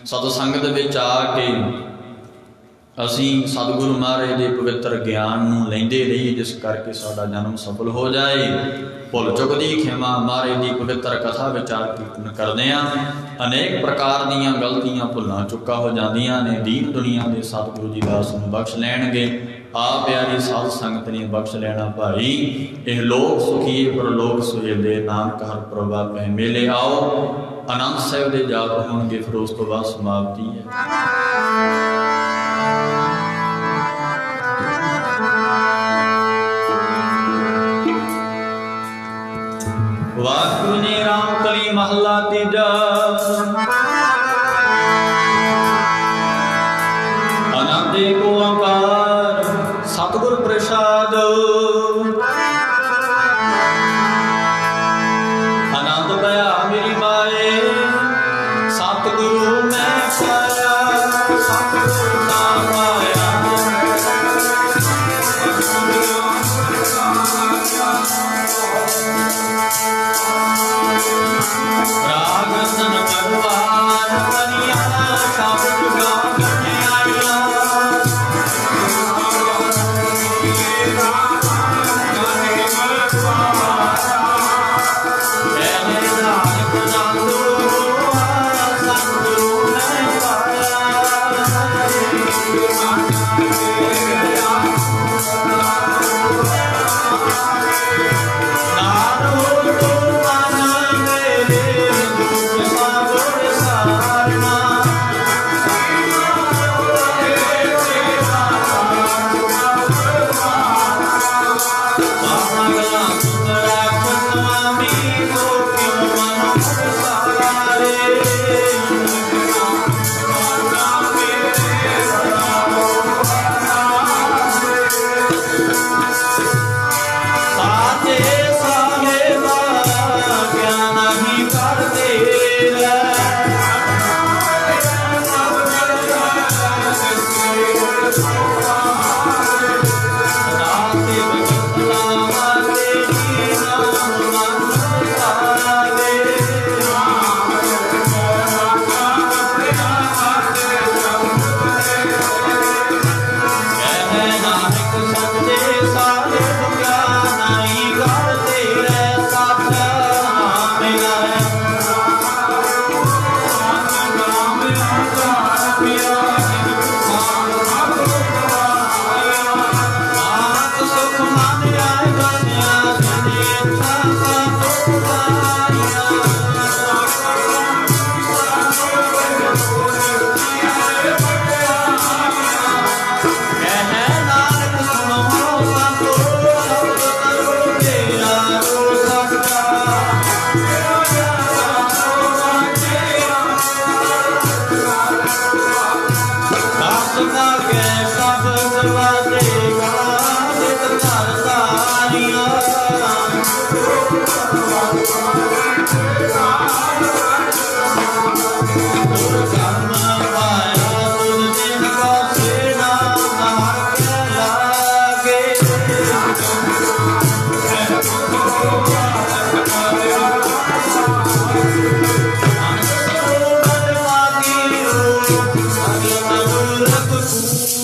Speaker 1: सतसंगत विच आके असी सतगुरु महाराज के पवित्र ज्ञान नूं लैंदे रहीए, जिस करके साडा जन्म सफल हो जाए। भुल चुक दी खेमा महाराज की पवित्र कथा विचार कीर्तन करदे हां। अनेक प्रकार दीयां गलतियां भुलां चुका हो जांदियां ने। दीन दुनिया के सतगुरु जी दास नूं बख्श लैणगे। आप प्यारी साध संगत ने बख्श लेना भाई। यह लोक सुखीए परलोक सुहेले, नानक हर प्रभाव में मेले आओ। आनंद साहिब दे जाप होणगे, फिर उस तो बाद समाप्ति है। वाहिगुरु जी राम कली महला तीजा। आनंद को ओंकार सतगुर प्रसाद। आनंद पाया मेरी माए सतगुरु मैं पाया, सतगुरु नाम आया। राग सन भगवान करिया शब्द गाने आया। स्वामी को क्यों मन सारे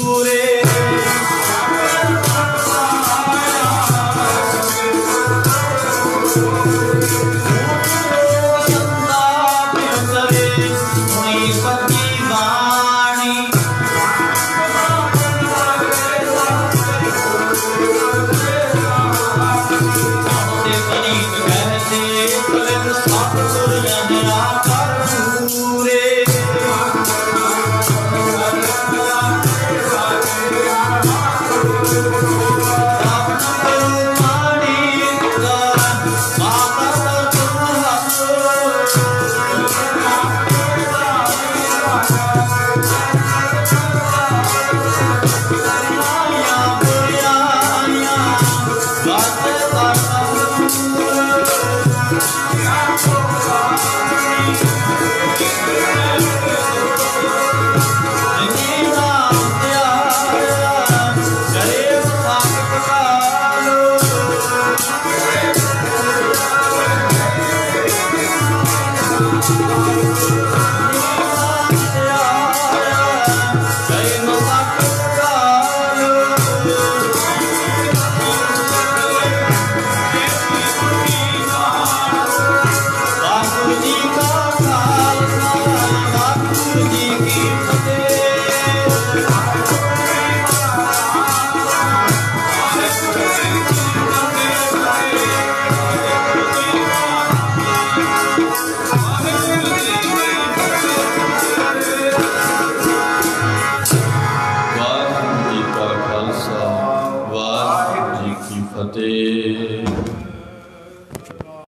Speaker 2: पूरे